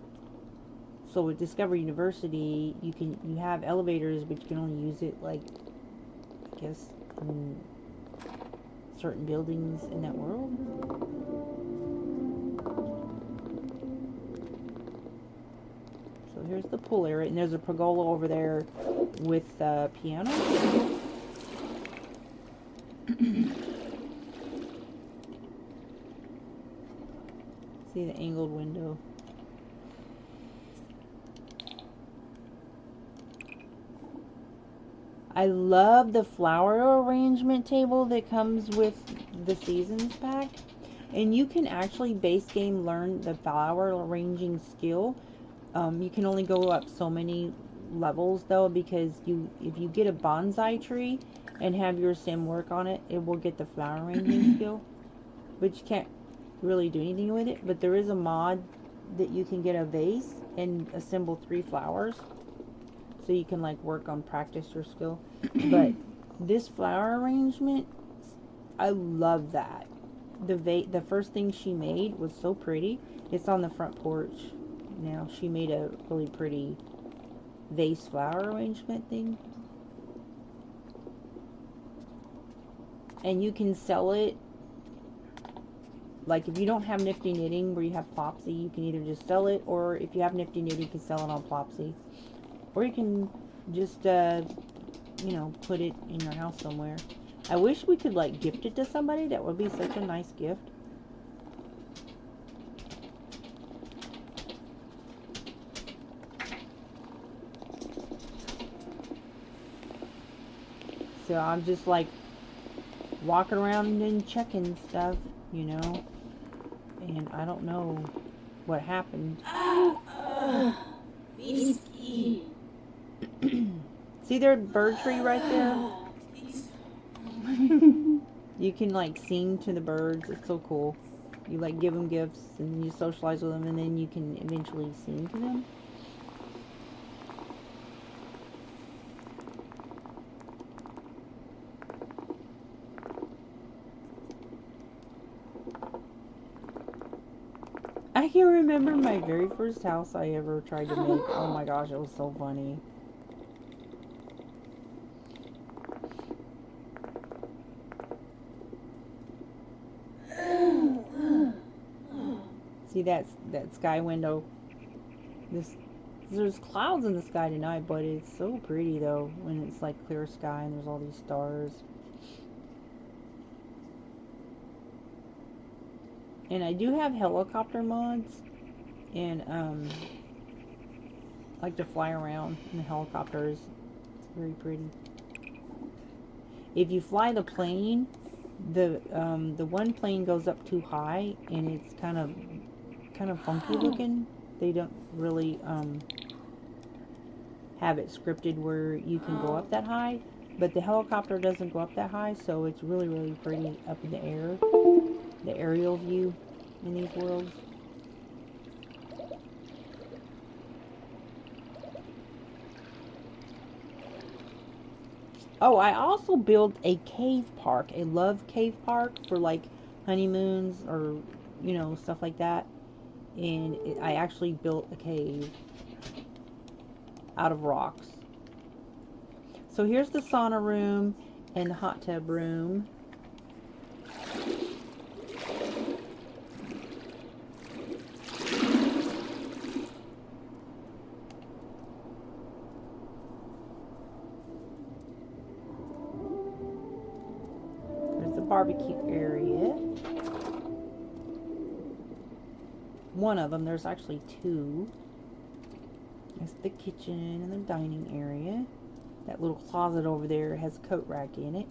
A: So with Discover University, you have elevators, but you can only use it, like, I guess, in certain buildings in that world. here's the pool area, and there's a pergola over there with the piano. See the angled window. I love the flower arrangement table that comes with the Seasons pack. And you can actually base game learn the flower arranging skill. You can only go up so many levels though, because if you get a bonsai tree and have your sim work on it, it will get the flower arranging skill. But you can't really do anything with it. But there is a mod that you can get a vase and assemble 3 flowers. So you can like work on practice your skill. But this flower arrangement, I love that. The first thing she made was so pretty. It's on the front porch now. She made a really pretty vase flower arrangement thing. And you can sell it. Like if you don't have Nifty Knitting where you have Plopsy, you can either just sell it, or if you have Nifty Knitting, you can sell it on Plopsy. Or you can just, you know, put it in your house somewhere. I wish we could, like, gift it to somebody. That would be such a nice gift. So I'm just, like, walking around and checking stuff, you know. And I don't know what happened. See their bird tree right there? You can like sing to the birds. It's so cool. You like give them gifts and you socialize with them, and then you can eventually sing to them. I can remember my very first house I ever tried to make. Oh my gosh, it was so funny. See that sky window? There's clouds in the sky tonight, but it's so pretty though when it's like clear sky and there's all these stars. And I do have helicopter mods, and like to fly around in the helicopters. It's very pretty. If you fly the plane, the one plane goes up too high and it's kind of funky looking. They don't really have it scripted where you can go up that high, but the helicopter doesn't go up that high, so it's really, really pretty up in the air. The aerial view in these worlds. Oh, I also built a cave park, a love cave park for like honeymoons or, you know, stuff like that. And I actually built a cave out of rocks. So here's the sauna room and the hot tub room. There's the barbecue area. One of them, there's actually 2. That's the kitchen and the dining area. That little closet over there has a coat rack in it.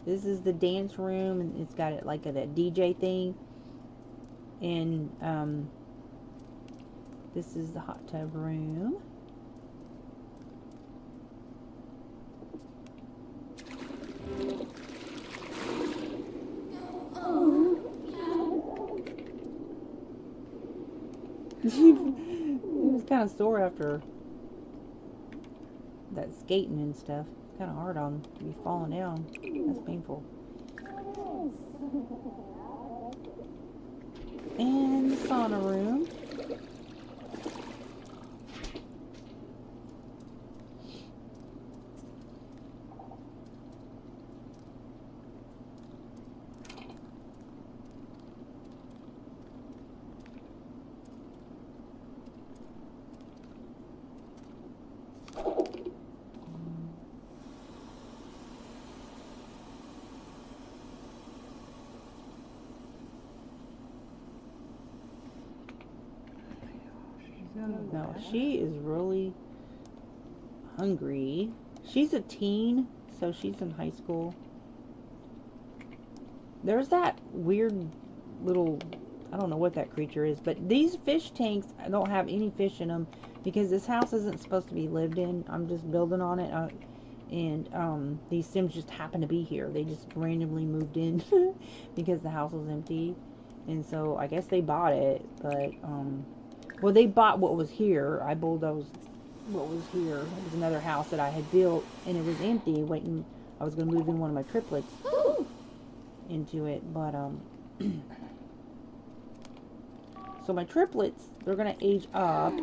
A: This is the dance room, and it's got it like that DJ thing. And this is the hot tub room. It was kind of sore after that skating and stuff. It's kind of hard on to be falling down. That's painful. And the sauna room. No, she is really hungry. She's a teen, so she's in high school. There's that weird little, I don't know what that creature is, but these fish tanks, I don't have any fish in them because this house isn't supposed to be lived in. I'm just building on it. And these Sims just happen to be here. They just randomly moved in because the house was empty. And so I guess they bought it, but, well, they bought what was here. I bulldozed what was here. It was another house that I had built, and it was empty, waiting. I was going to move in one of my triplets into it, but, so my triplets, they're going to age up,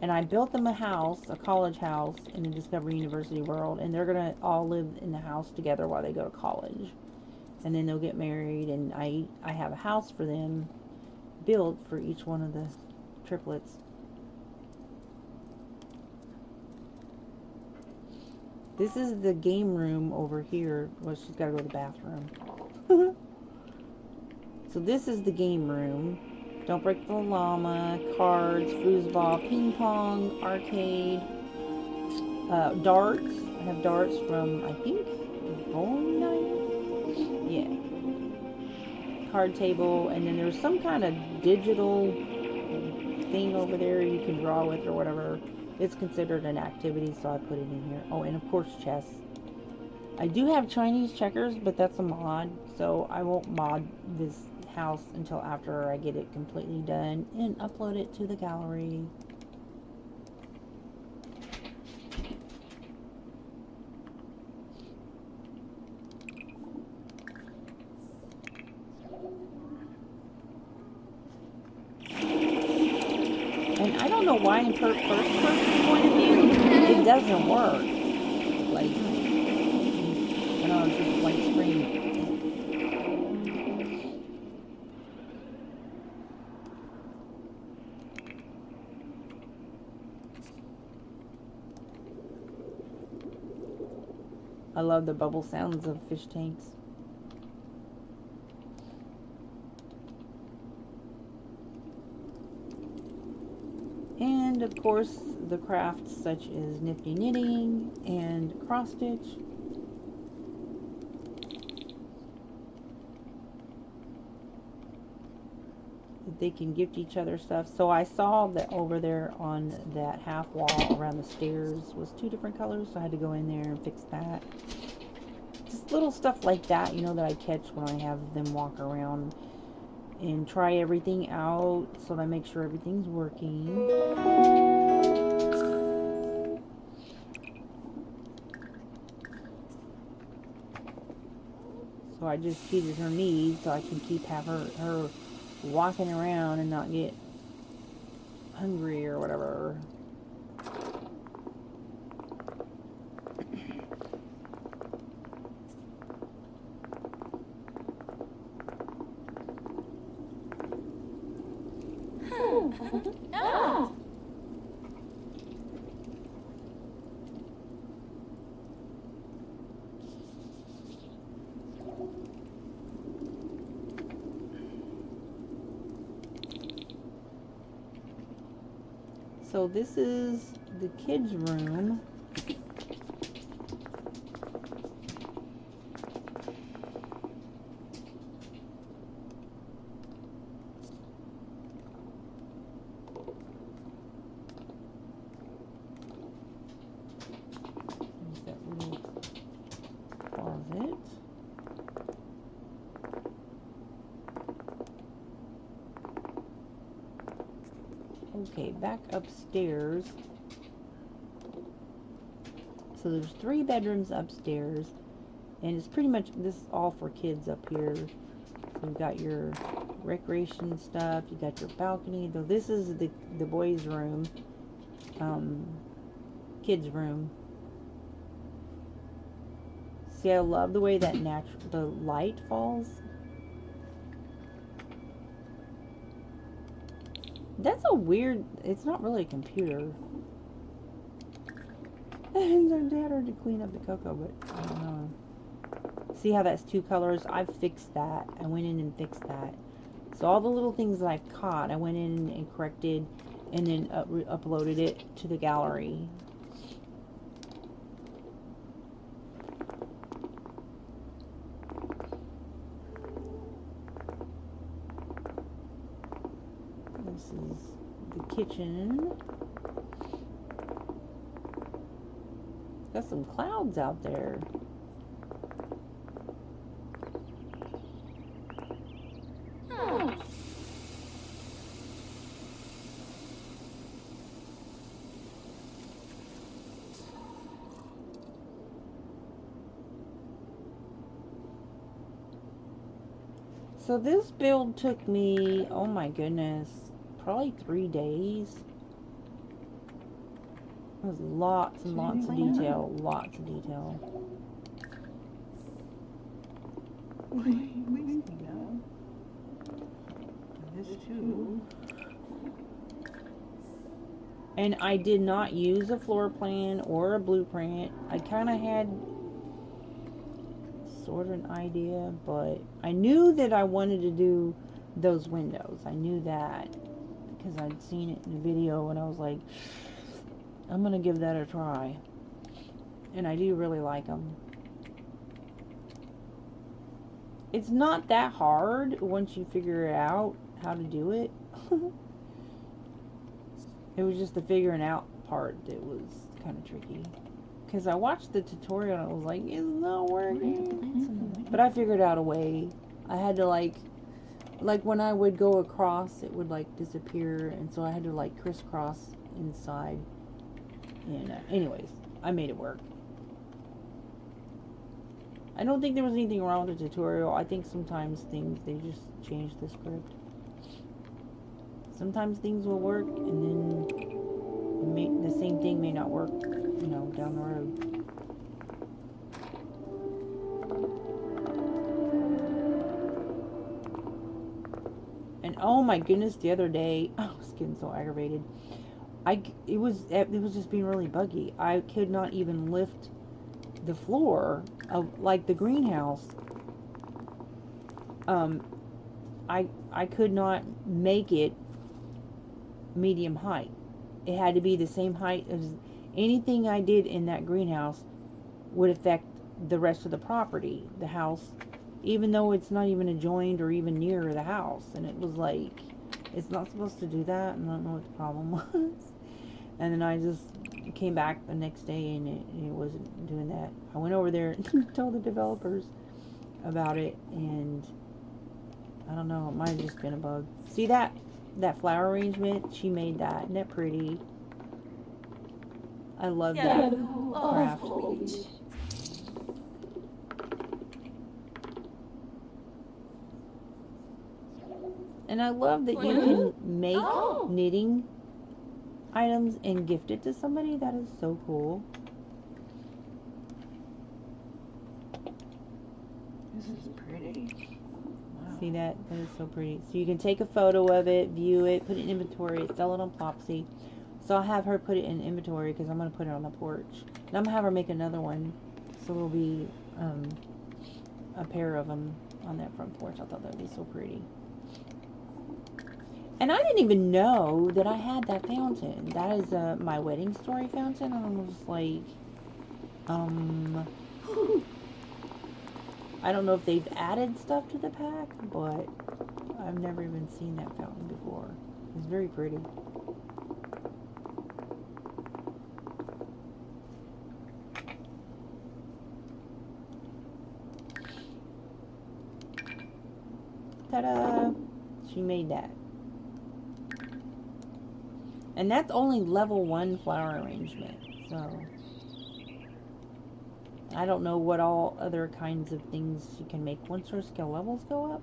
A: and I built them a house, a college house, in the Discovery University world, and they're going to all live in the house together while they go to college. And then they'll get married, and I have a house for them built for each one of the triplets. This is the game room over here. Well, she's got to go to the bathroom. So this is the game room. Don't break the llama, cards, foosball, ping pong, arcade, darts. I have darts from, I think, bowling night? Yeah. Card table, and then there's some kind of digital thing over there you can draw with or whatever. It's considered an activity, so I put it in here. Oh, and of course chess. I do have Chinese checkers, but that's a mod, so I won't mod this house until after I get it completely done and upload it to the gallery. And I don't know why in first person point of view it doesn't work. Like, I know it's just a white screen. I love the bubble sounds of fish tanks. And of course the crafts such as nifty knitting and cross stitch. They can gift each other stuff. So I saw that over there on that half wall around the stairs was 2 different colors, so I had to go in there and fix that. Just little stuff like that, you know, that I catch when I have them walk around and try everything out so that I make sure everything's working. So I just feed her needs so I can keep her walking around and not get hungry or whatever.
C: No.
A: So this is the kids' room. There's that little closet. Okay, back upstairs. So there's 3 bedrooms upstairs, and it's pretty much, this is all for kids up here. So you've got your recreation stuff, you got your balcony, though this is the boys' room, kids' room. See, I love the way that the light falls. That's a weird, it's not really a computer. And I had her to clean up the cocoa, but I don't know. See how that's 2 colors? I've fixed that. I went in and fixed that. So all the little things that I caught, I went in and corrected. and then uploaded it to the gallery. This is the kitchen. Got some clouds out there. So this build took me, oh my goodness, probably 3 days. There's lots and lots of detail, lots of detail.
B: This too.
A: And I did not use a floor plan or a blueprint. I kind of had sort of an idea, but I knew that I wanted to do those windows. I knew that because I'd seen it in the video, and I was like, I'm gonna give that a try. And I do really like them. It's not that hard once you figure out how to do it. It was just the figuring out part that was kind of tricky. Because I watched the tutorial and I was like, it's not working. But I figured out a way. I had to like when I would go across, it would like disappear. And so I had to like crisscross inside. And anyways, I made it work. I don't think there was anything wrong with the tutorial. I think sometimes they just change the script. Sometimes things will work, and then the same thing may not work, you know, down the road. And oh my goodness, the other day, I was getting so aggravated. It was just being really buggy. I could not even lift the floor of like the greenhouse. I could not make it medium height. It had to be the same height as anything I did in that greenhouse would affect the rest of the property, the house, even though it's not even adjoined or even near the house. And it was like, it's not supposed to do that, and I don't know what the problem was. And then I just came back the next day, and it wasn't doing that. I went over there and told the developers about it, and I don't know, it might have just been a bug. See that flower arrangement? She made that. Isn't that pretty? I love that craft. And I love that you can make knitting items and gift it to somebody. That is so cool.
B: This is pretty. Wow.
A: See that? That is so pretty. So you can take a photo of it, view it, put it in inventory, sell it on Plopsy. So I'll have her put it in inventory because I'm going to put it on the porch. And I'm going to have her make another one. So there'll be a pair of them on that front porch. I thought that would be so pretty. And I didn't even know that I had that fountain. That is my wedding story fountain. And I was like, I don't know if they've added stuff to the pack, but I've never even seen that fountain before. It's very pretty. Ta-da! She made that. And that's only level 1 flower arrangement, so I don't know what all other kinds of things you can make once her skill levels go up.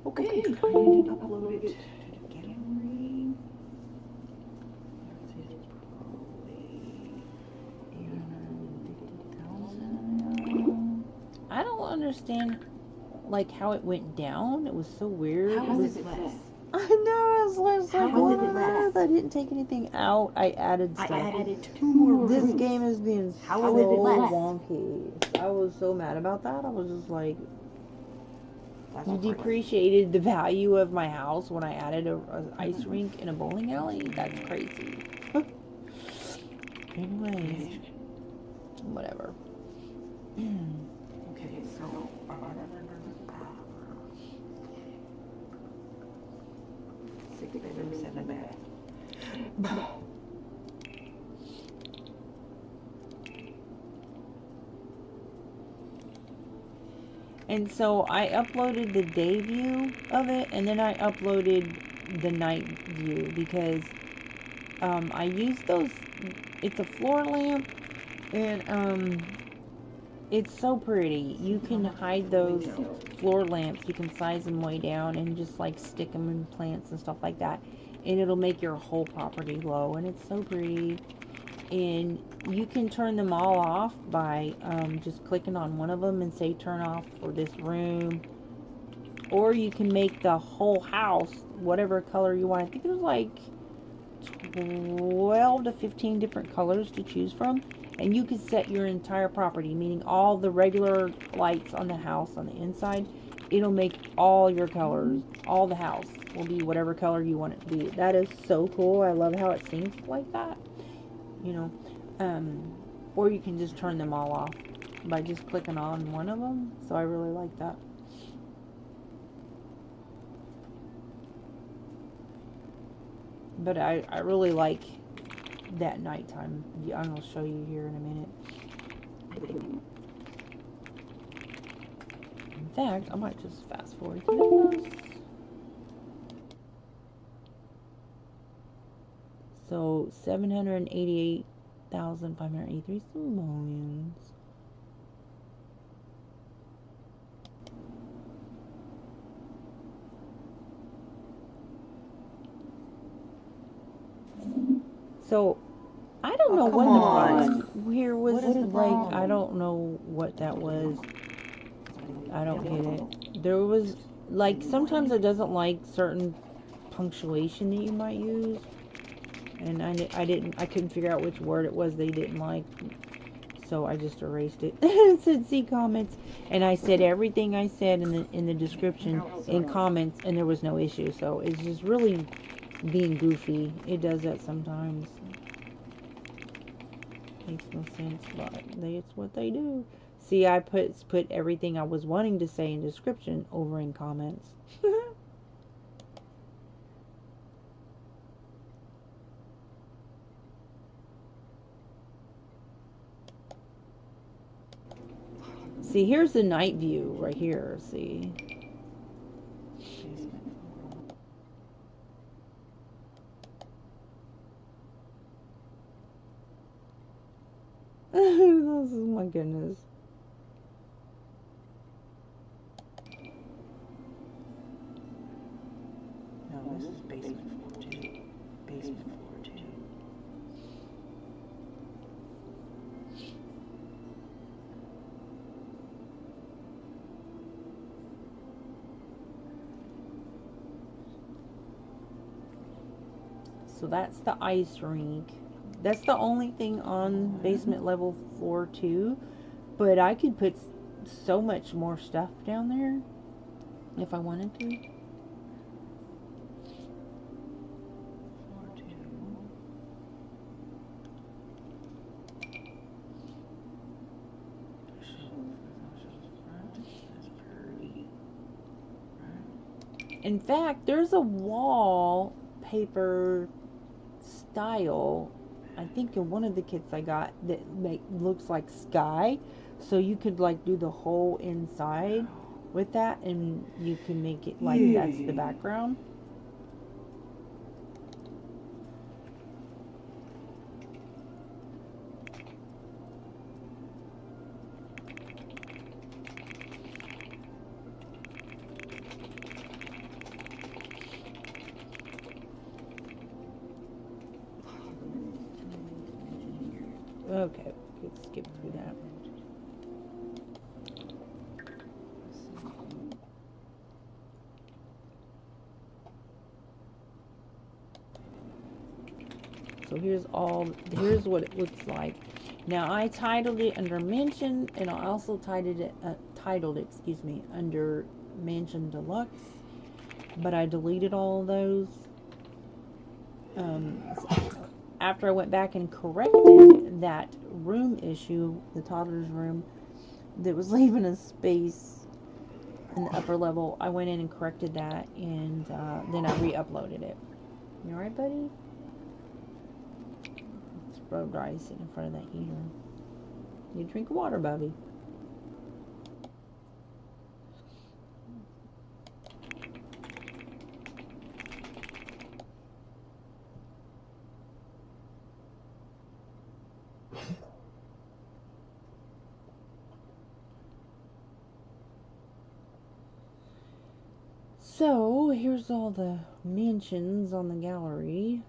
B: Okay, I need to upload it to the gallery.
A: understand like how it went down. It was so weird.
B: How is it less?
A: I know, it's like,
B: How
A: what
B: is it
A: on
B: less?
A: earth? I didn't take anything out. I added stuff.
B: I added 2 more
A: This
B: rooms.
A: game is being
B: How
A: so
B: is it less?
A: wonky. I was so mad about that. I was just like,
B: That's
A: you
B: not right.
A: depreciated the value of my house when I added a ice rink in a bowling alley? That's crazy. Anyways, whatever.
B: Okay, so 6 bedrooms, 7 baths.
A: And so I uploaded the day view of it, and then I uploaded the night view because I used those. It's a floor lamp, and it's so pretty. You can hide those floor lamps. You can size them way down and just like stick them in plants and stuff like that, and it'll make your whole property glow. And it's so pretty. And you can turn them all off by just clicking on one of them and say turn off for this room, or you can make the whole house whatever color you want. I think there's like 12 to 15 different colors to choose from, and you can set your entire property, meaning all the regular lights on the house on the inside. It'll make all your colors, all the house will be whatever color you want it to be. That is so cool. I love how it syncs like that. You know, or you can just turn them all off by just clicking on one of them. So I really like that. But I really like that nighttime. I'm going to show you here in a minute. In fact, I might just fast forward to this. So 788,583 simoleons. So I don't know what the problem here was. Like, I don't know what that was. I don't get it. There was like sometimes it doesn't like certain punctuation that you might use. And I couldn't figure out which word it was they didn't like, so I just erased it. It said see comments, and I said everything I said in the description in comments, and there was no issue. So it's just really being goofy. It does that sometimes. Makes no sense, but it's what they do. See, I put everything I was wanting to say in description over in comments. See, here's the night view right here. See. Oh my goodness.
B: No, this is basement floor 2. Basement floor 2.
A: So that's the ice rink. That's the only thing on basement level floor 2. But I could put so much more stuff down there if I wanted to.
B: Floor 2. That's pretty.
A: In fact, there's a wallpaper style, I think in one of the kits I got, that looks like sky. So you could like do the whole inside with that, and you can make it like that's the background. Okay, let's skip through that. here's what it looks like. Now I titled it under Mansion, and I also titled it, excuse me, under Mansion Deluxe. But I deleted all of those. After I went back and corrected that room issue, the toddler's room, that was leaving a space in the upper level, I went in and corrected that, and then I re-uploaded it. You alright, buddy? It's road dry sitting in front of that heater. You drink water, Bubby. So, here's all the mansions on the gallery.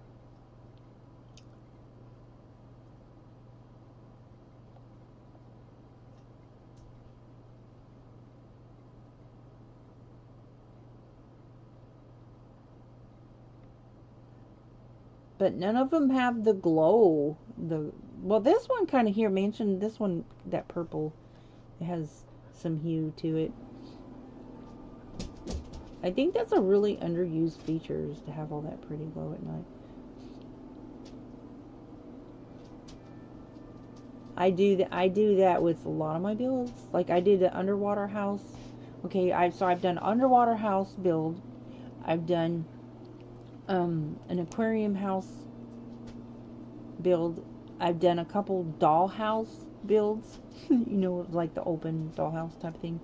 A: But none of them have the glow. Well, this one kind of here, mansion, this one, that purple, it has some hue to it. I think that's a really underused feature, is to have all that pretty glow at night. I do that with a lot of my builds. Like I did the underwater house. Okay, I've done underwater house build. I've done an aquarium house build. I've done a couple dollhouse builds. You know, like the open dollhouse type of thing.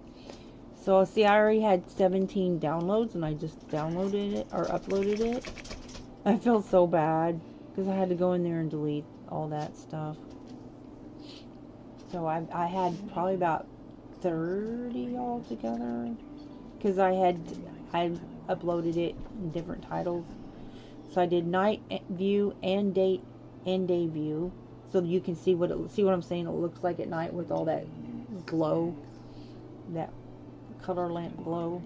A: So see, I already had 17 downloads, and I just downloaded it or uploaded it. I felt so bad because I had to go in there and delete all that stuff. So I had probably about 30 altogether, because I uploaded it in different titles. So I did night view and day view, so you can see what I'm saying. It looks like at night with all that glow, that color lamp glow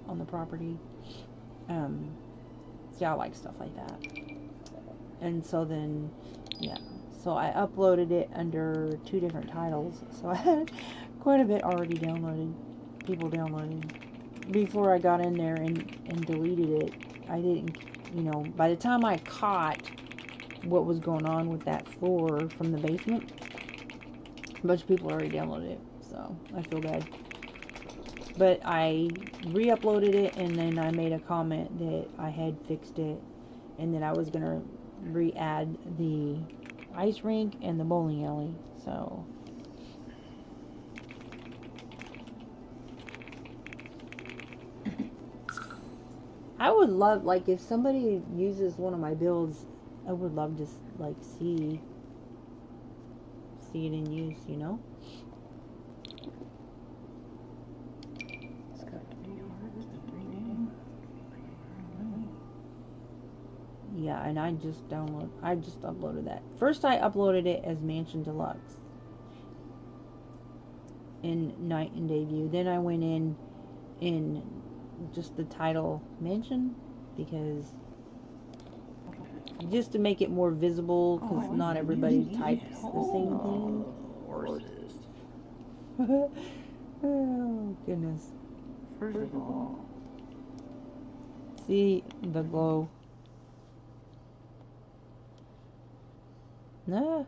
A: on the property. See, I like stuff like that. And so then, yeah. So I uploaded it under 2 different titles. So I had quite a bit already downloaded. People downloaded. Before I got in there and deleted it, I didn't, you know, by the time I caught what was going on with that floor from the basement, a bunch of people already downloaded it. So I feel bad. But I re-uploaded it, and then I made a comment that I had fixed it, and that I was going to re-add the ice rink and the bowling alley. So I would love, like, if somebody uses one of my builds, I would love to, like, see it in use, you know? Yeah, and I just uploaded that. First I uploaded it as Mansion Deluxe in night and day view. Then I went in just the title Mansion, because just to make it more visible, because not everybody types the same thing. Oh goodness.
B: First of all,
A: see the glow. Nah.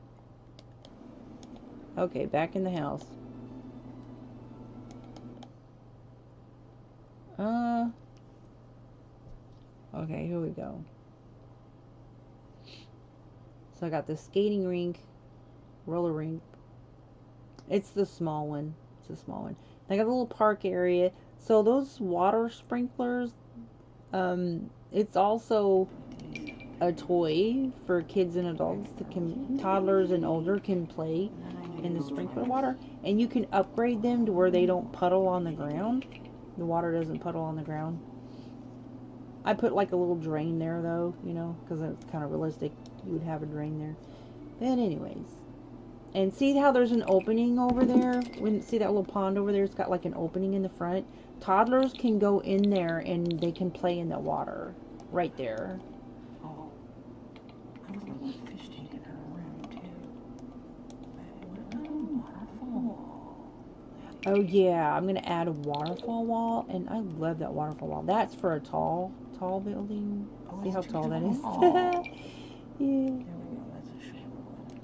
A: Okay, back in the house. Okay, here we go. So I got the skating rink, roller rink. It's the small one. It's a small one. I got a little park area. So those water sprinklers, it's also a toy for kids and adults that toddlers and older can play in the sprinkler water, and you can upgrade them to where they don't puddle on the ground. The water doesn't puddle on the ground. I put like a little drain there though, you know, because it's kind of realistic. You would have a drain there. But anyways, and see how there's an opening over there? See that little pond over there? It's got like an opening in the front. Toddlers can go in there and they can play in the water right there.
B: oh, I was going to fish
A: Oh yeah, I'm gonna add a waterfall wall, and I love that waterfall wall. That's for a tall building.
B: Oh,
A: See
B: it's
A: how
B: too
A: tall that is?
B: tall.
A: Yeah.
B: There we go. That's a short one.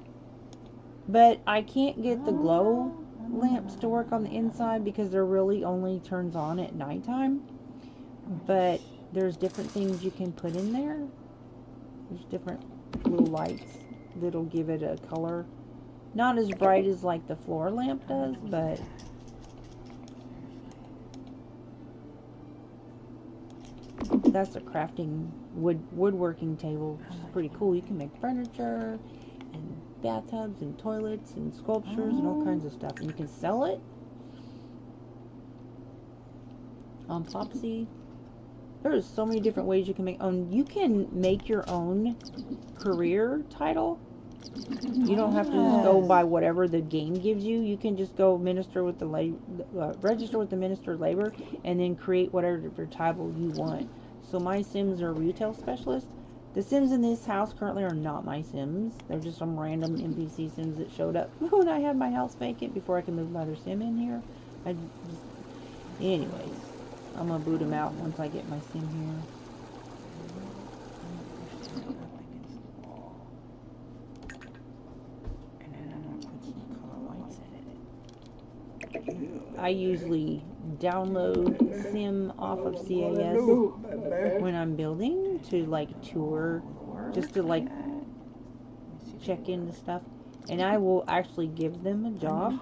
A: But I can't get the glow lamps to work on the inside because they're really only turns on at nighttime. But there's different things you can put in there. There's different little lights that'll give it a color. Not as bright as like the floor lamp does, but that's a crafting woodworking table, which is pretty cool. You can make furniture and bathtubs and toilets and sculptures and all kinds of stuff. And you can sell it on Popsy. There's so many different ways you can make. You can make your own career title. You don't have to just go by whatever the game gives you. You can just go minister with the register with the Minister of Labor, and then create whatever title you want. So my Sims are retail specialist. The Sims in this house currently are not my Sims. They're just some random NPC Sims that showed up when I had my house vacant before I could move my other Sim in here. Anyways, I'm gonna boot them out once I get my Sim here. I usually download Sim off of CAS when I'm building to like tour, just to like check into stuff. And I will actually give them a job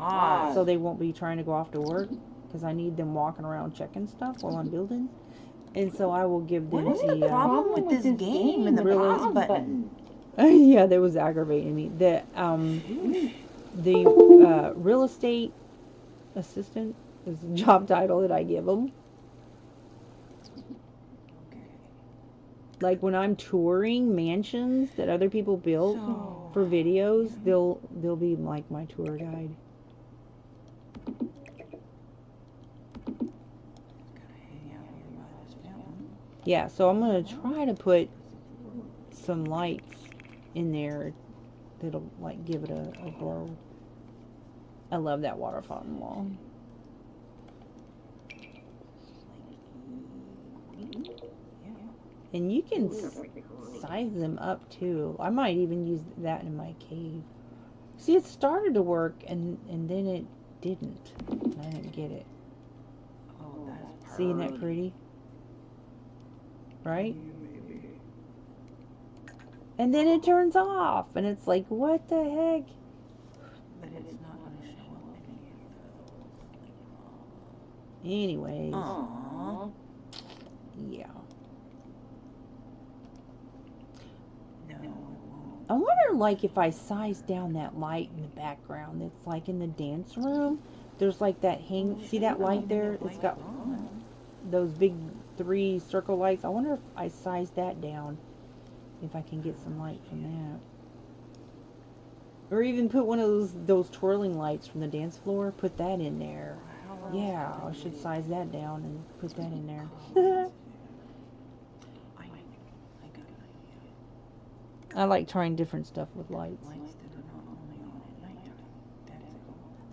A: so they won't be trying to go off to work, because I need them walking around checking stuff while I'm building. And so I will give them
B: What is the problem with this game and the pause button?
A: Yeah, that was aggravating me. The real estate assistant is the job title that I give them. Like when I'm touring mansions that other people built for videos, they'll be like my tour guide. Yeah, so I'm gonna try to put some lights in there that'll like give it a glow. I love that water fountain wall. And you can size them up too. I might even use that in my cave. See, it started to work and then it didn't. I didn't get it.
B: Oh, that's
A: See, isn't that pretty? Right? And then it turns off and it's like, what the heck?
B: But it's not going to show up
A: Anyways.
B: Aww.
A: Yeah.
B: No.
A: I wonder, like, if I size down that light in the background that's like in the dance room. There's like that see that light there? It's got those big 3 circle lights. I wonder if I size that down, if I can get some light from that. Or even put one of those twirling lights from the dance floor, put that in there. Yeah, I should size that down and put that in there. I like trying different stuff with lights.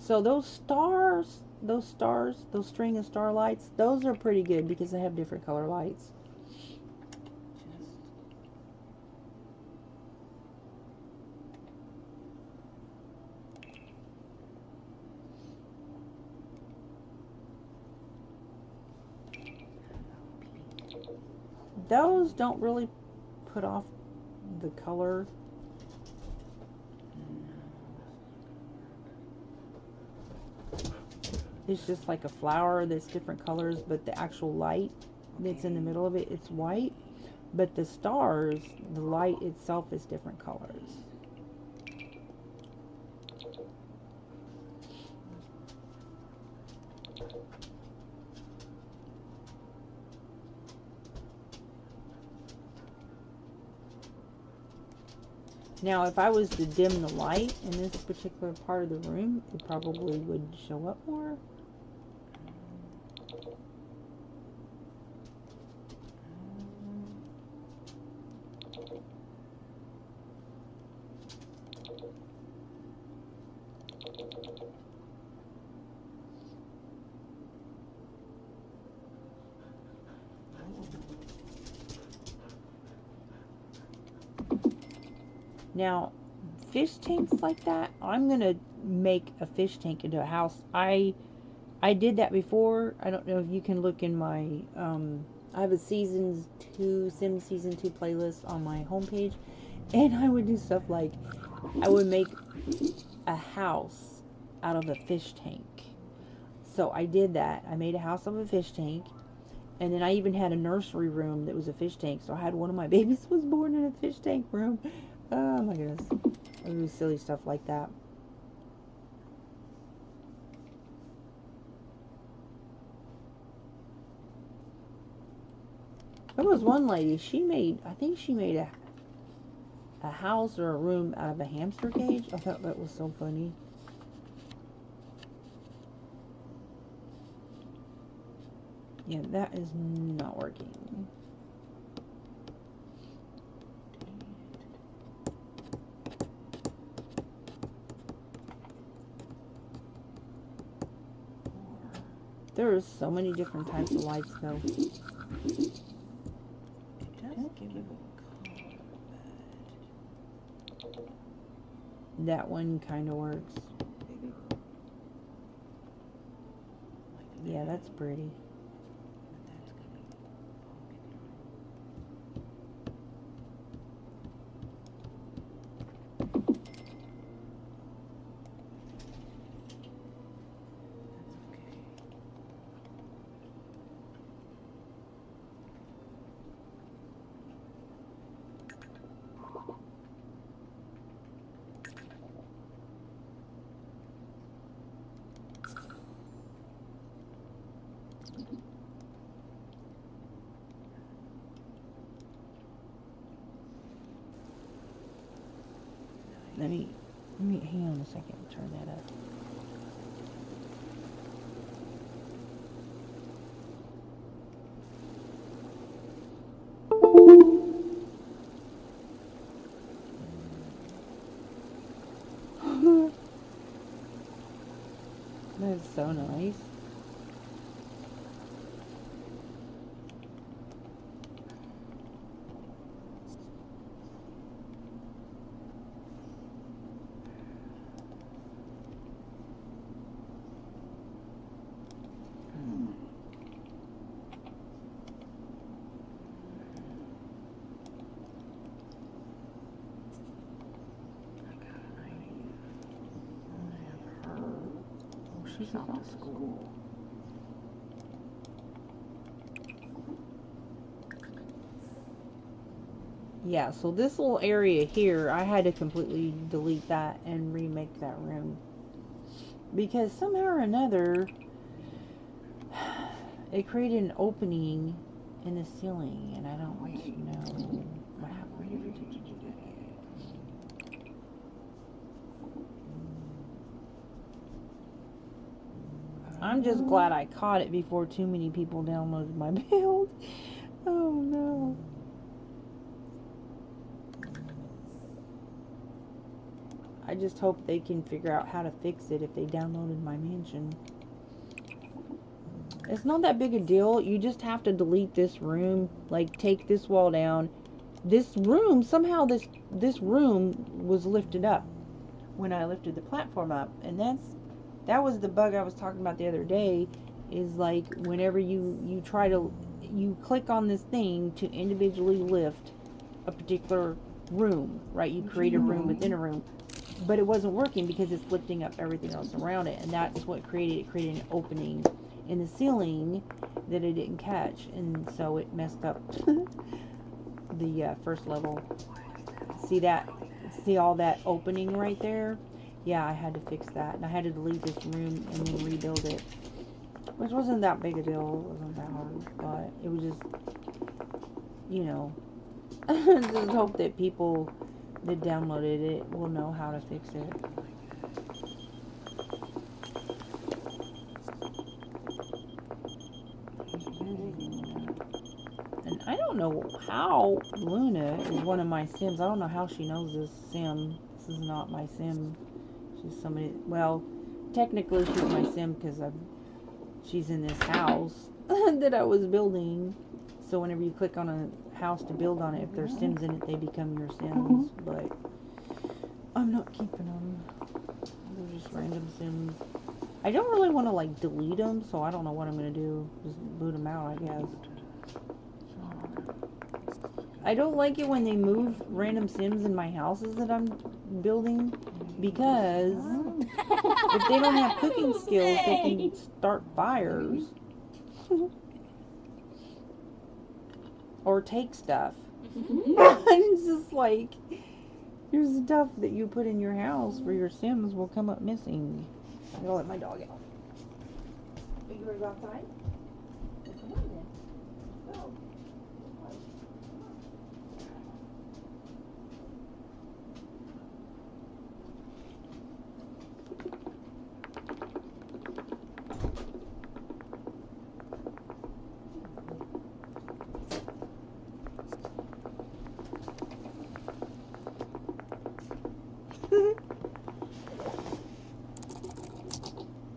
A: So those string of star lights, those are pretty good because they have different color lights. Those don't really put off the color. It's just like a flower that's different colors, but the actual light that's in the middle of it, it's white. But the stars, the light itself is different colors. Now, if I was to dim the light in this particular part of the room, it probably would show up more. Now, fish tanks like that, I'm going to make a fish tank into a house. I did that before. I don't know if you can look in my, I have a Sims Season 2 playlist on my homepage. And I would do stuff like, I would make a house out of a fish tank. So I did that. I made a house of a fish tank. And then I even had a nursery room that was a fish tank. So I had one of my babies was born in a fish tank room. Oh my goodness. I would do silly stuff like that. There was one lady, I think she made a house or a room out of a hamster cage. I thought that was so funny. Yeah, that is not working. There are so many different types of lights though. That one kind of works. Yeah, that's pretty. Let me hang on a second, turn that up. That's so nice.
B: She's off to school.
A: Yeah, so this little area here, I had to completely delete that and remake that room. Because somehow or another, it created an opening in the ceiling, and I don't know what happened. I'm just glad I caught it before too many people downloaded my build. Oh no. I just hope they can figure out how to fix it if they downloaded my mansion. It's not that big a deal. You just have to delete this room. Like, take this wall down. This room, somehow this room was lifted up when I lifted the platform up. And that was the bug I was talking about the other day. Is like, whenever you click on this thing to individually lift a particular room, right? You create a room within a room. But it wasn't working because it's lifting up everything else around it. And that's what created an opening in the ceiling that it didn't catch. And so it messed up the first level. See that? See all that opening right there? Yeah, I had to fix that. And I had to delete this room and then rebuild it. Which wasn't that big a deal. It wasn't that hard. But it was just, you know, just hope that people that downloaded it will know how to fix it. And I don't know how Luna is one of my Sims. I don't know how she knows this Sim. This is not my Sim. She's somebody. Well, technically she's my Sim because she's in this house that I was building. So whenever you click on a house to build on it, if there's Sims in it, they become your Sims. But I'm not keeping them. They're just random Sims. I don't really want to like delete them, so I don't know what I'm gonna do. Just boot them out, I guess. I don't like it when they move random Sims in my houses that I'm building, because if they don't have cooking skills, they can start fires or take stuff. It's just like, there's stuff that you put in your house for your Sims will come up missing. I'm gonna let my dog out. Are you ready to go outside? Well, come on then. Let's go.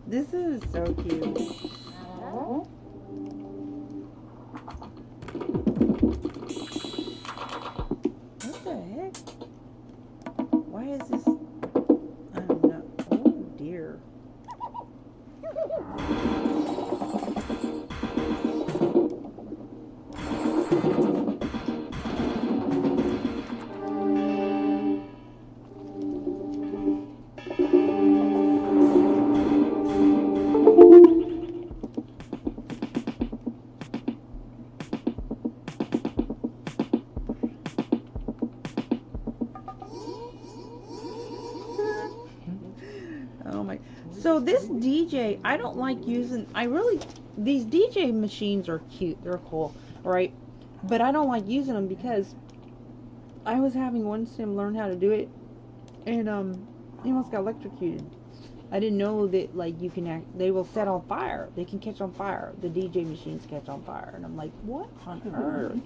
A: This is so cute. What the heck? Why is this? I don't know. Oh dear. Oh my. So this DJ, I don't like using, these DJ machines are cute. They're cool, right? But I don't like using them because I was having one Sim learn how to do it, and he almost got electrocuted. I didn't know that, like, you can they will set on fire. They can catch on fire. The DJ machines catch on fire. And I'm like, what on earth?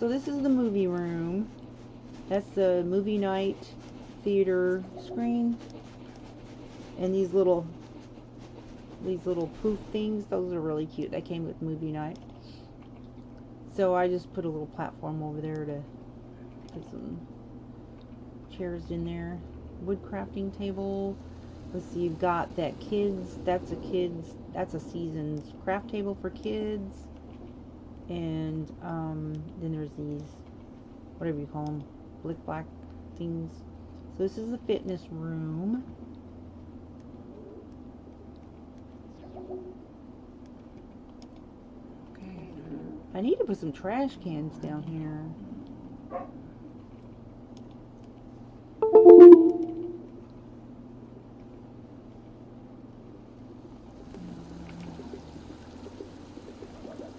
A: So this is the movie room. That's the movie night theater screen. And these little poof things, those are really cute. They came with movie night. So I just put a little platform over there to put some chairs in there. Wood crafting table. Let's see, you've got that that's a season's craft table for kids. And then there's these, whatever you call them, black things. So this is the fitness room.
B: Okay.
A: I need to put some trash cans down here.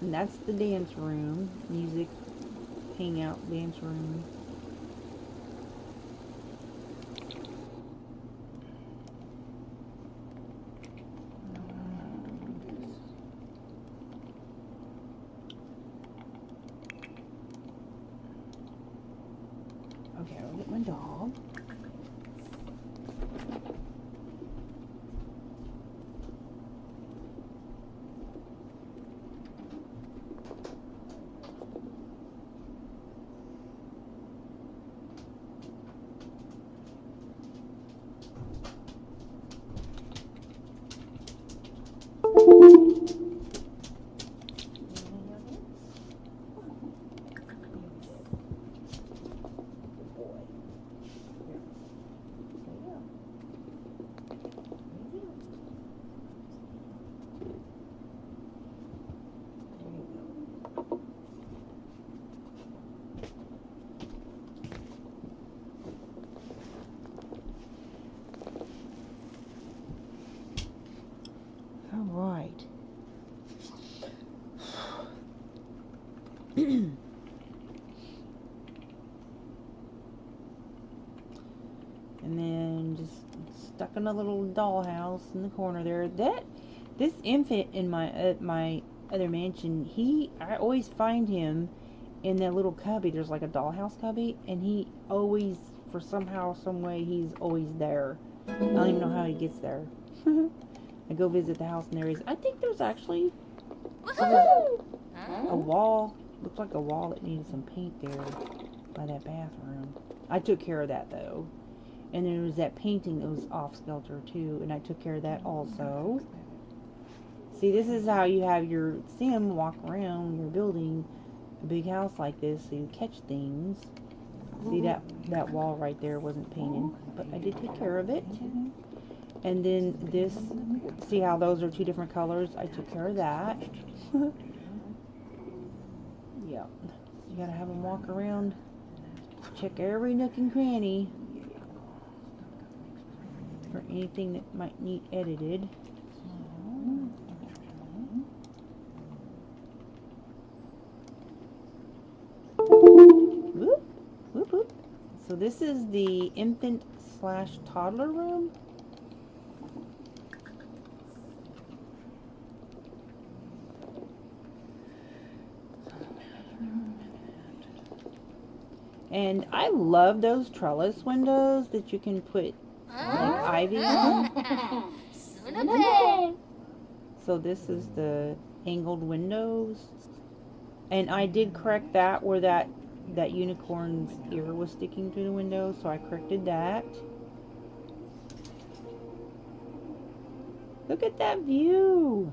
A: And that's the dance room, music, hangout, dance room. Okay, I'll get my dog. Alright. And then just stuck in a little dollhouse in the corner there. This infant in my other mansion, I always find him in that little cubby. There's like a dollhouse cubby, and he always, for somehow, some way, he's always there. I don't even know how he gets there. I go visit the house, and there he is. I think there's actually a wall. Looks like a wall that needed some paint there. by that bathroom. I took care of that though. And then there was that painting that was off kilter too, and I took care of that also. See, this is how you have your sim walk around your building, a big house like this, so you catch things. See, that wall right there wasn't painted, but I did take care of it. And then this, see how those are two different colors? I took care of that. Yeah, you gotta have them walk around, check every nook and cranny for anything that might need edited. Whoop, whoop, whoop. So this is the infant / toddler room. And I love those trellis windows that you can put like ivy on. So this is the angled windows. And I did correct that where that unicorn's ear was sticking through the window, so I corrected that. Look at that view.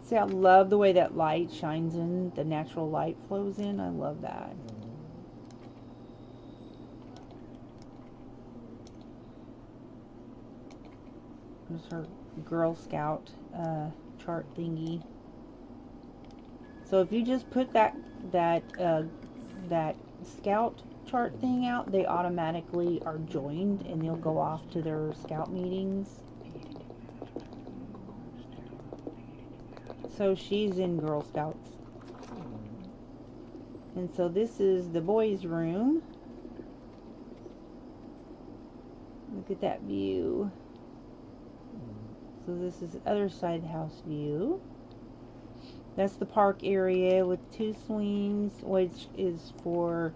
A: See, I love the way that light shines in, the natural light flows in. I love that. There's her Girl Scout chart thingy. So if you just put that Scout chart thing out, they automatically are joined and they'll go off to their Scout meetings. So she's in Girl Scouts. And so this is the boys' room. Look at that view. So this is the other side house view. That's the park area with 2 swings, which is for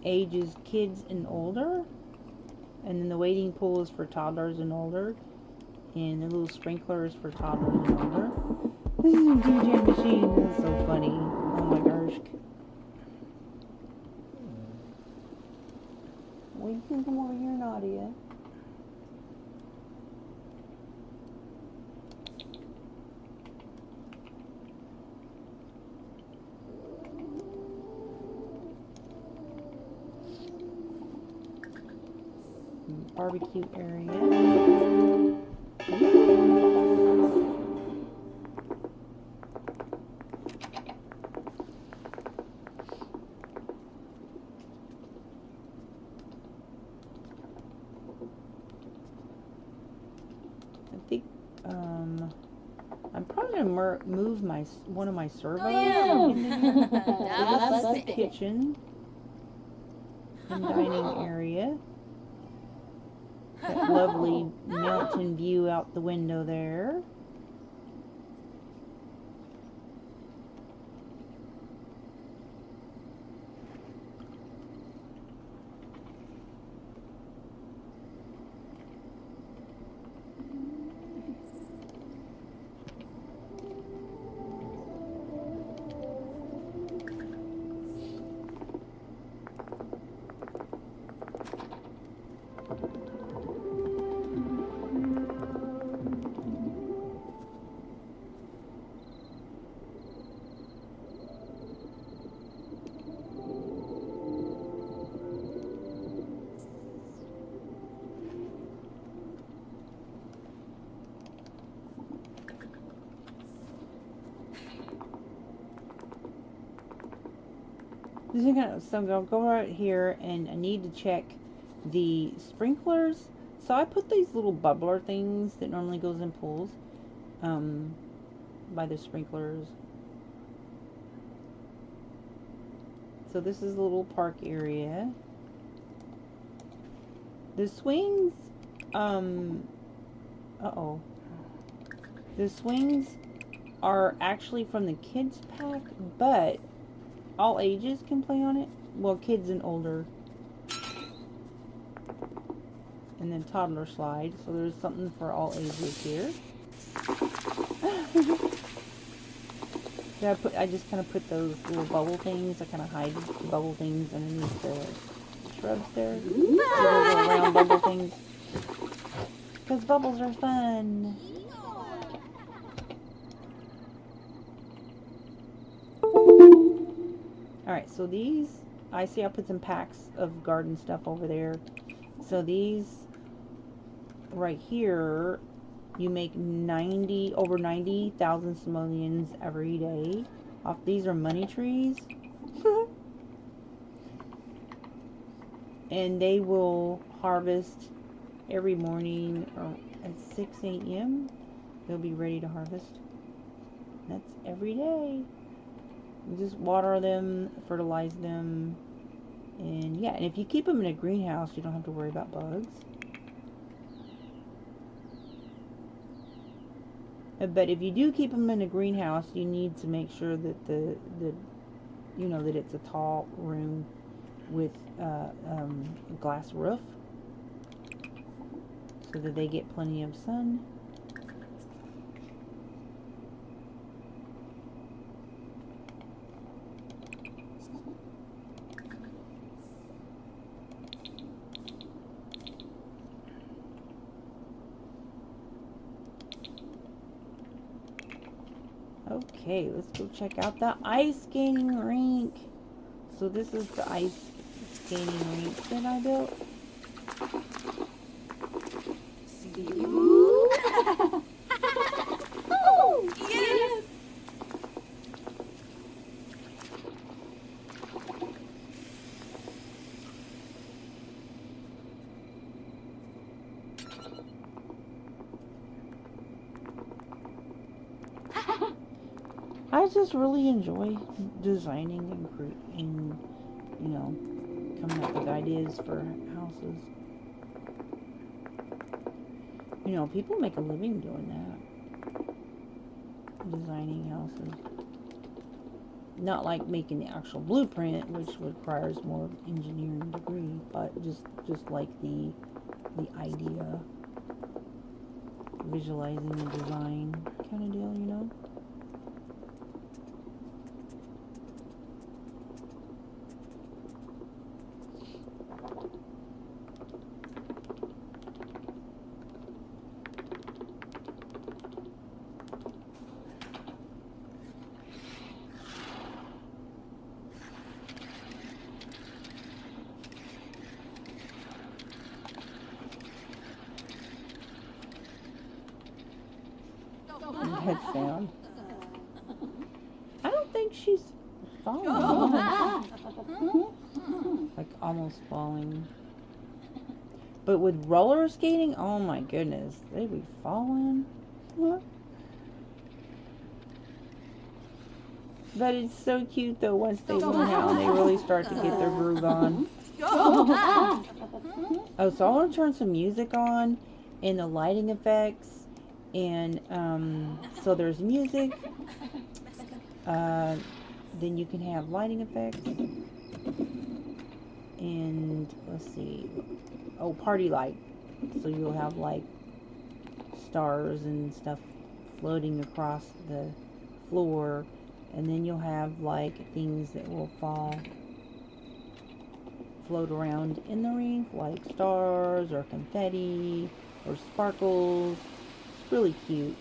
A: ages kids and older. And then the wading pool is for toddlers and older. And the little sprinkler is for toddlers and older. This is a DJ machine. This is so funny. Oh my gosh. Well, you can come over here, Nadia. Barbecue area. I think I'm probably gonna move one of my servos into here. So this is the kitchen and dining area. That lovely mountain view out the window there. So I'm going to go right here and I need to check the sprinklers. So I put these little bubbler things that normally goes in pools by the sprinklers. So this is a little park area. The swings, the swings are actually from the kids pack, but all ages can play on it. Well, kids and older. And then toddler slide. So there's something for all ages here. Yeah, I just kind of put those little bubble things. I kind of hide the bubble things underneath the shrubs there. See those little round bubble things? Because bubbles are fun. Alright, so these, I put some packs of garden stuff over there. So these right here, you make over 90,000 simoleons every day. These are money trees. And they will harvest every morning or at 6 a.m. They'll be ready to harvest. That's every day. You just water them, fertilize them, and yeah, and if you keep them in a greenhouse, you don't have to worry about bugs. But if you do keep them in a greenhouse, you need to make sure that that it's a tall room with a glass roof, so that they get plenty of sun. Okay, let's go check out the ice skating rink. So this is the ice skating rink that I built.
C: Oh, yes.
A: I just really enjoy designing and coming up with ideas for houses. People make a living doing that. Designing houses. Not like making the actual blueprint, which requires more engineering degree, but just like the idea. Visualizing the design kind of deal, Head sound. I don't think she's falling. Like almost falling. But with roller skating, oh my goodness, they'd be falling. What? But it's so cute though once they learn how and they really start to get their groove on. Oh, so I want to turn some music on and the lighting effects. And so there's music, then you can have lighting effects, and let's see, party light, so you'll have like stars and stuff floating across the floor, and then you'll have like things that will float around in the rink, like stars or confetti or sparkles. Really cute.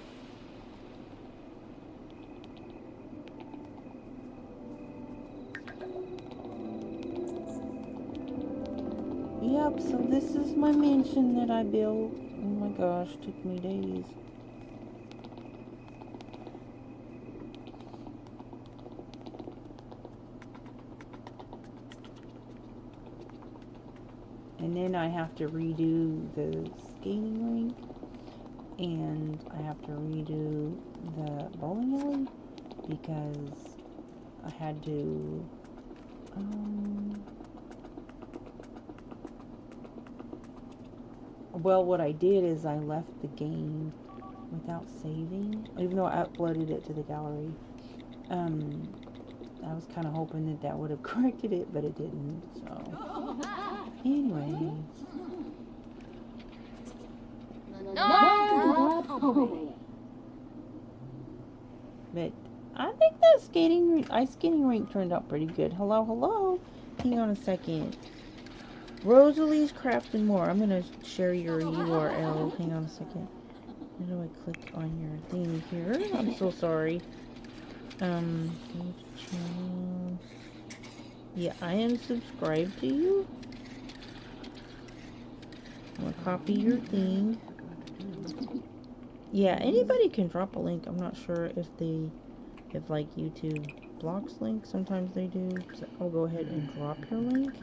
A: Yep, so this is my mansion that I built. Oh my gosh, took me days. And then I have to redo the skating rink. And I have to redo the bowling alley because I had to well, what I did is I left the game without saving, even though I uploaded it to the gallery. I was kind of hoping that would have corrected it, but it didn't. So anyway. But I think that ice skating rink turned out pretty good. Hello, hello. Hang on a second. Rosalie's Crafts and More. I'm gonna share your URL. Hang on a second. How do I click on your thing here? I'm so sorry. Channel. Yeah, I am subscribed to you. I'm gonna copy your thing. Yeah, anybody can drop a link. I'm not sure if like YouTube blocks links. Sometimes they do. So I'll go ahead and drop your link.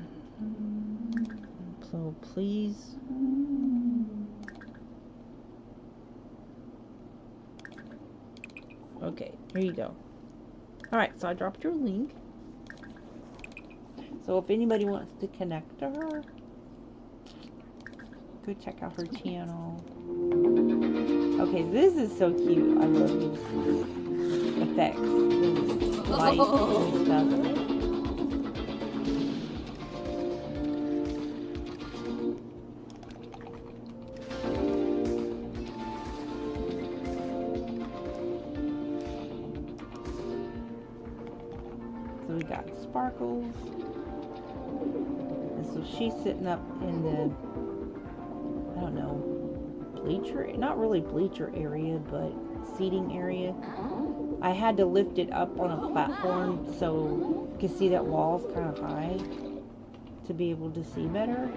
A: So please. Okay, here you go. Alright, so I dropped your link. So if anybody wants to connect to her, go check out her channel. Okay, this is so cute. I love these effects, these lights and stuff. So we got sparkles. And so she's sitting up in the, I don't know, bleacher, not really bleacher area, but seating area. I had to lift it up on a platform so you can see that wall's kind of high to be able to see better.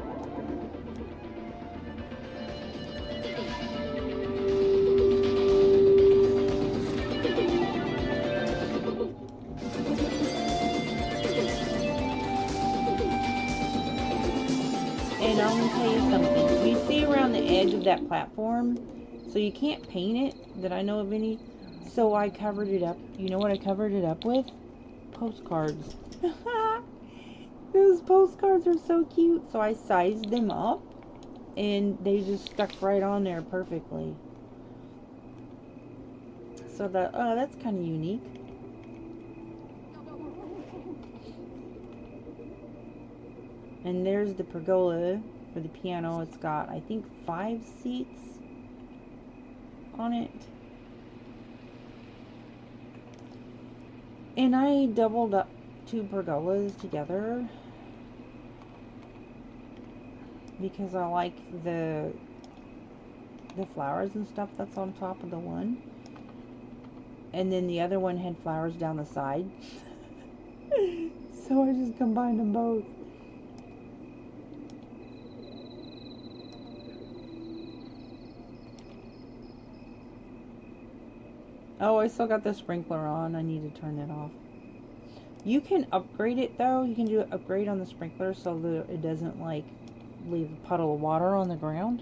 A: And I'm going to tell you something. You see around the edge of that platform, so you can't paint it, that I know of any. So I covered it up. You know what I covered it up with? Postcards. Those postcards are so cute. So I sized them up, and they just stuck right on there perfectly. So that's kind of unique. And there's the pergola for the piano. It's got, I think, 5 seats on it. And I doubled up 2 pergolas together because I like the flowers and stuff that's on top of the one. And then the other one had flowers down the side. So I just combined them both. Oh, I still got the sprinkler on. I need to turn it off. You can upgrade it though. You can do an upgrade on the sprinkler so that it doesn't like leave a puddle of water on the ground.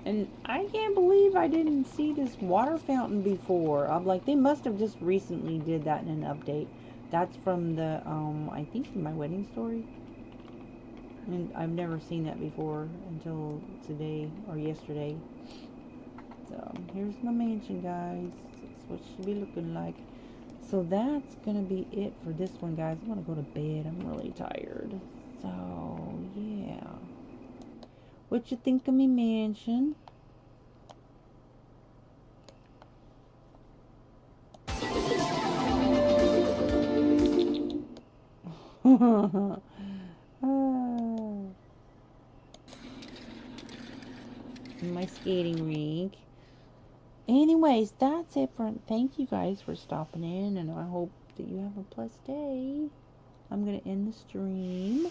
A: And I can't believe I didn't see this water fountain before. I'm like, they must have just recently did that in an update. That's from the, I think My Wedding Story. And I've never seen that before until today or yesterday. So, here's my mansion, guys. That's what it should be looking like. So, that's going to be it for this one, guys. I'm going to go to bed. I'm really tired. So, yeah. What you think of me mansion? My skating rink. Anyways, that's it for, thank you guys for stopping in, and I hope that you have a blessed day. I'm gonna end the stream.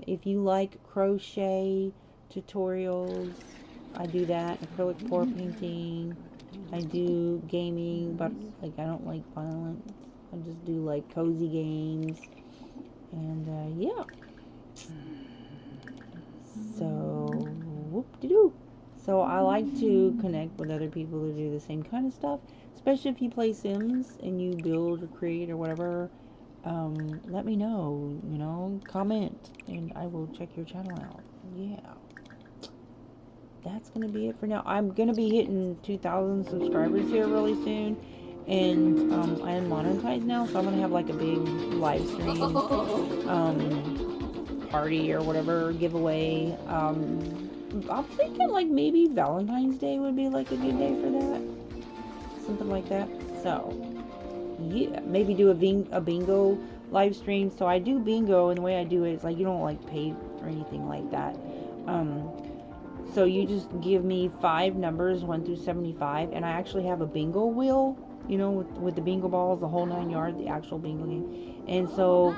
A: If you like crochet tutorials, I do that. Acrylic pour painting. I do gaming, but like I don't like violence. I just do like cozy games. And yeah. So whoop-de-doo. So I like to connect with other people who do the same kind of stuff, especially if you play Sims and you build or create or whatever. Let me know, you know, comment, and I will check your channel out. Yeah. That's going to be it for now. I'm going to be hitting 2,000 subscribers here really soon. and I am monetized now, so I'm gonna have like a big live stream party or whatever, giveaway. I'm thinking like maybe Valentine's Day would be like a good day for that, something like that. So yeah, maybe do a bingo live stream. So I do bingo, and the way I do it is like you don't like pay or anything like that. So you just give me 5 numbers, 1 through 75, and I actually have a bingo wheel, you know, with the bingo balls, the whole 9 yards, the actual bingo game. And so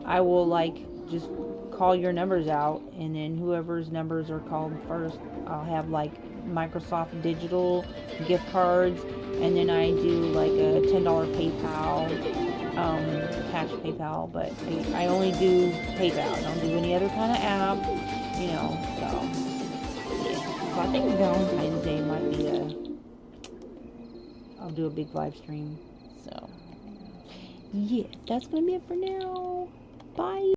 A: I will like just call your numbers out, and then whoever's numbers are called first, I'll have like Microsoft Digital gift cards, and then I do like a $10 PayPal, cash PayPal, but I only do PayPal. I don't do any other kind of app, you know. So yeah, so I think Valentine's Day might be I'll do a big live stream. So yeah, that's gonna be it for now. Bye.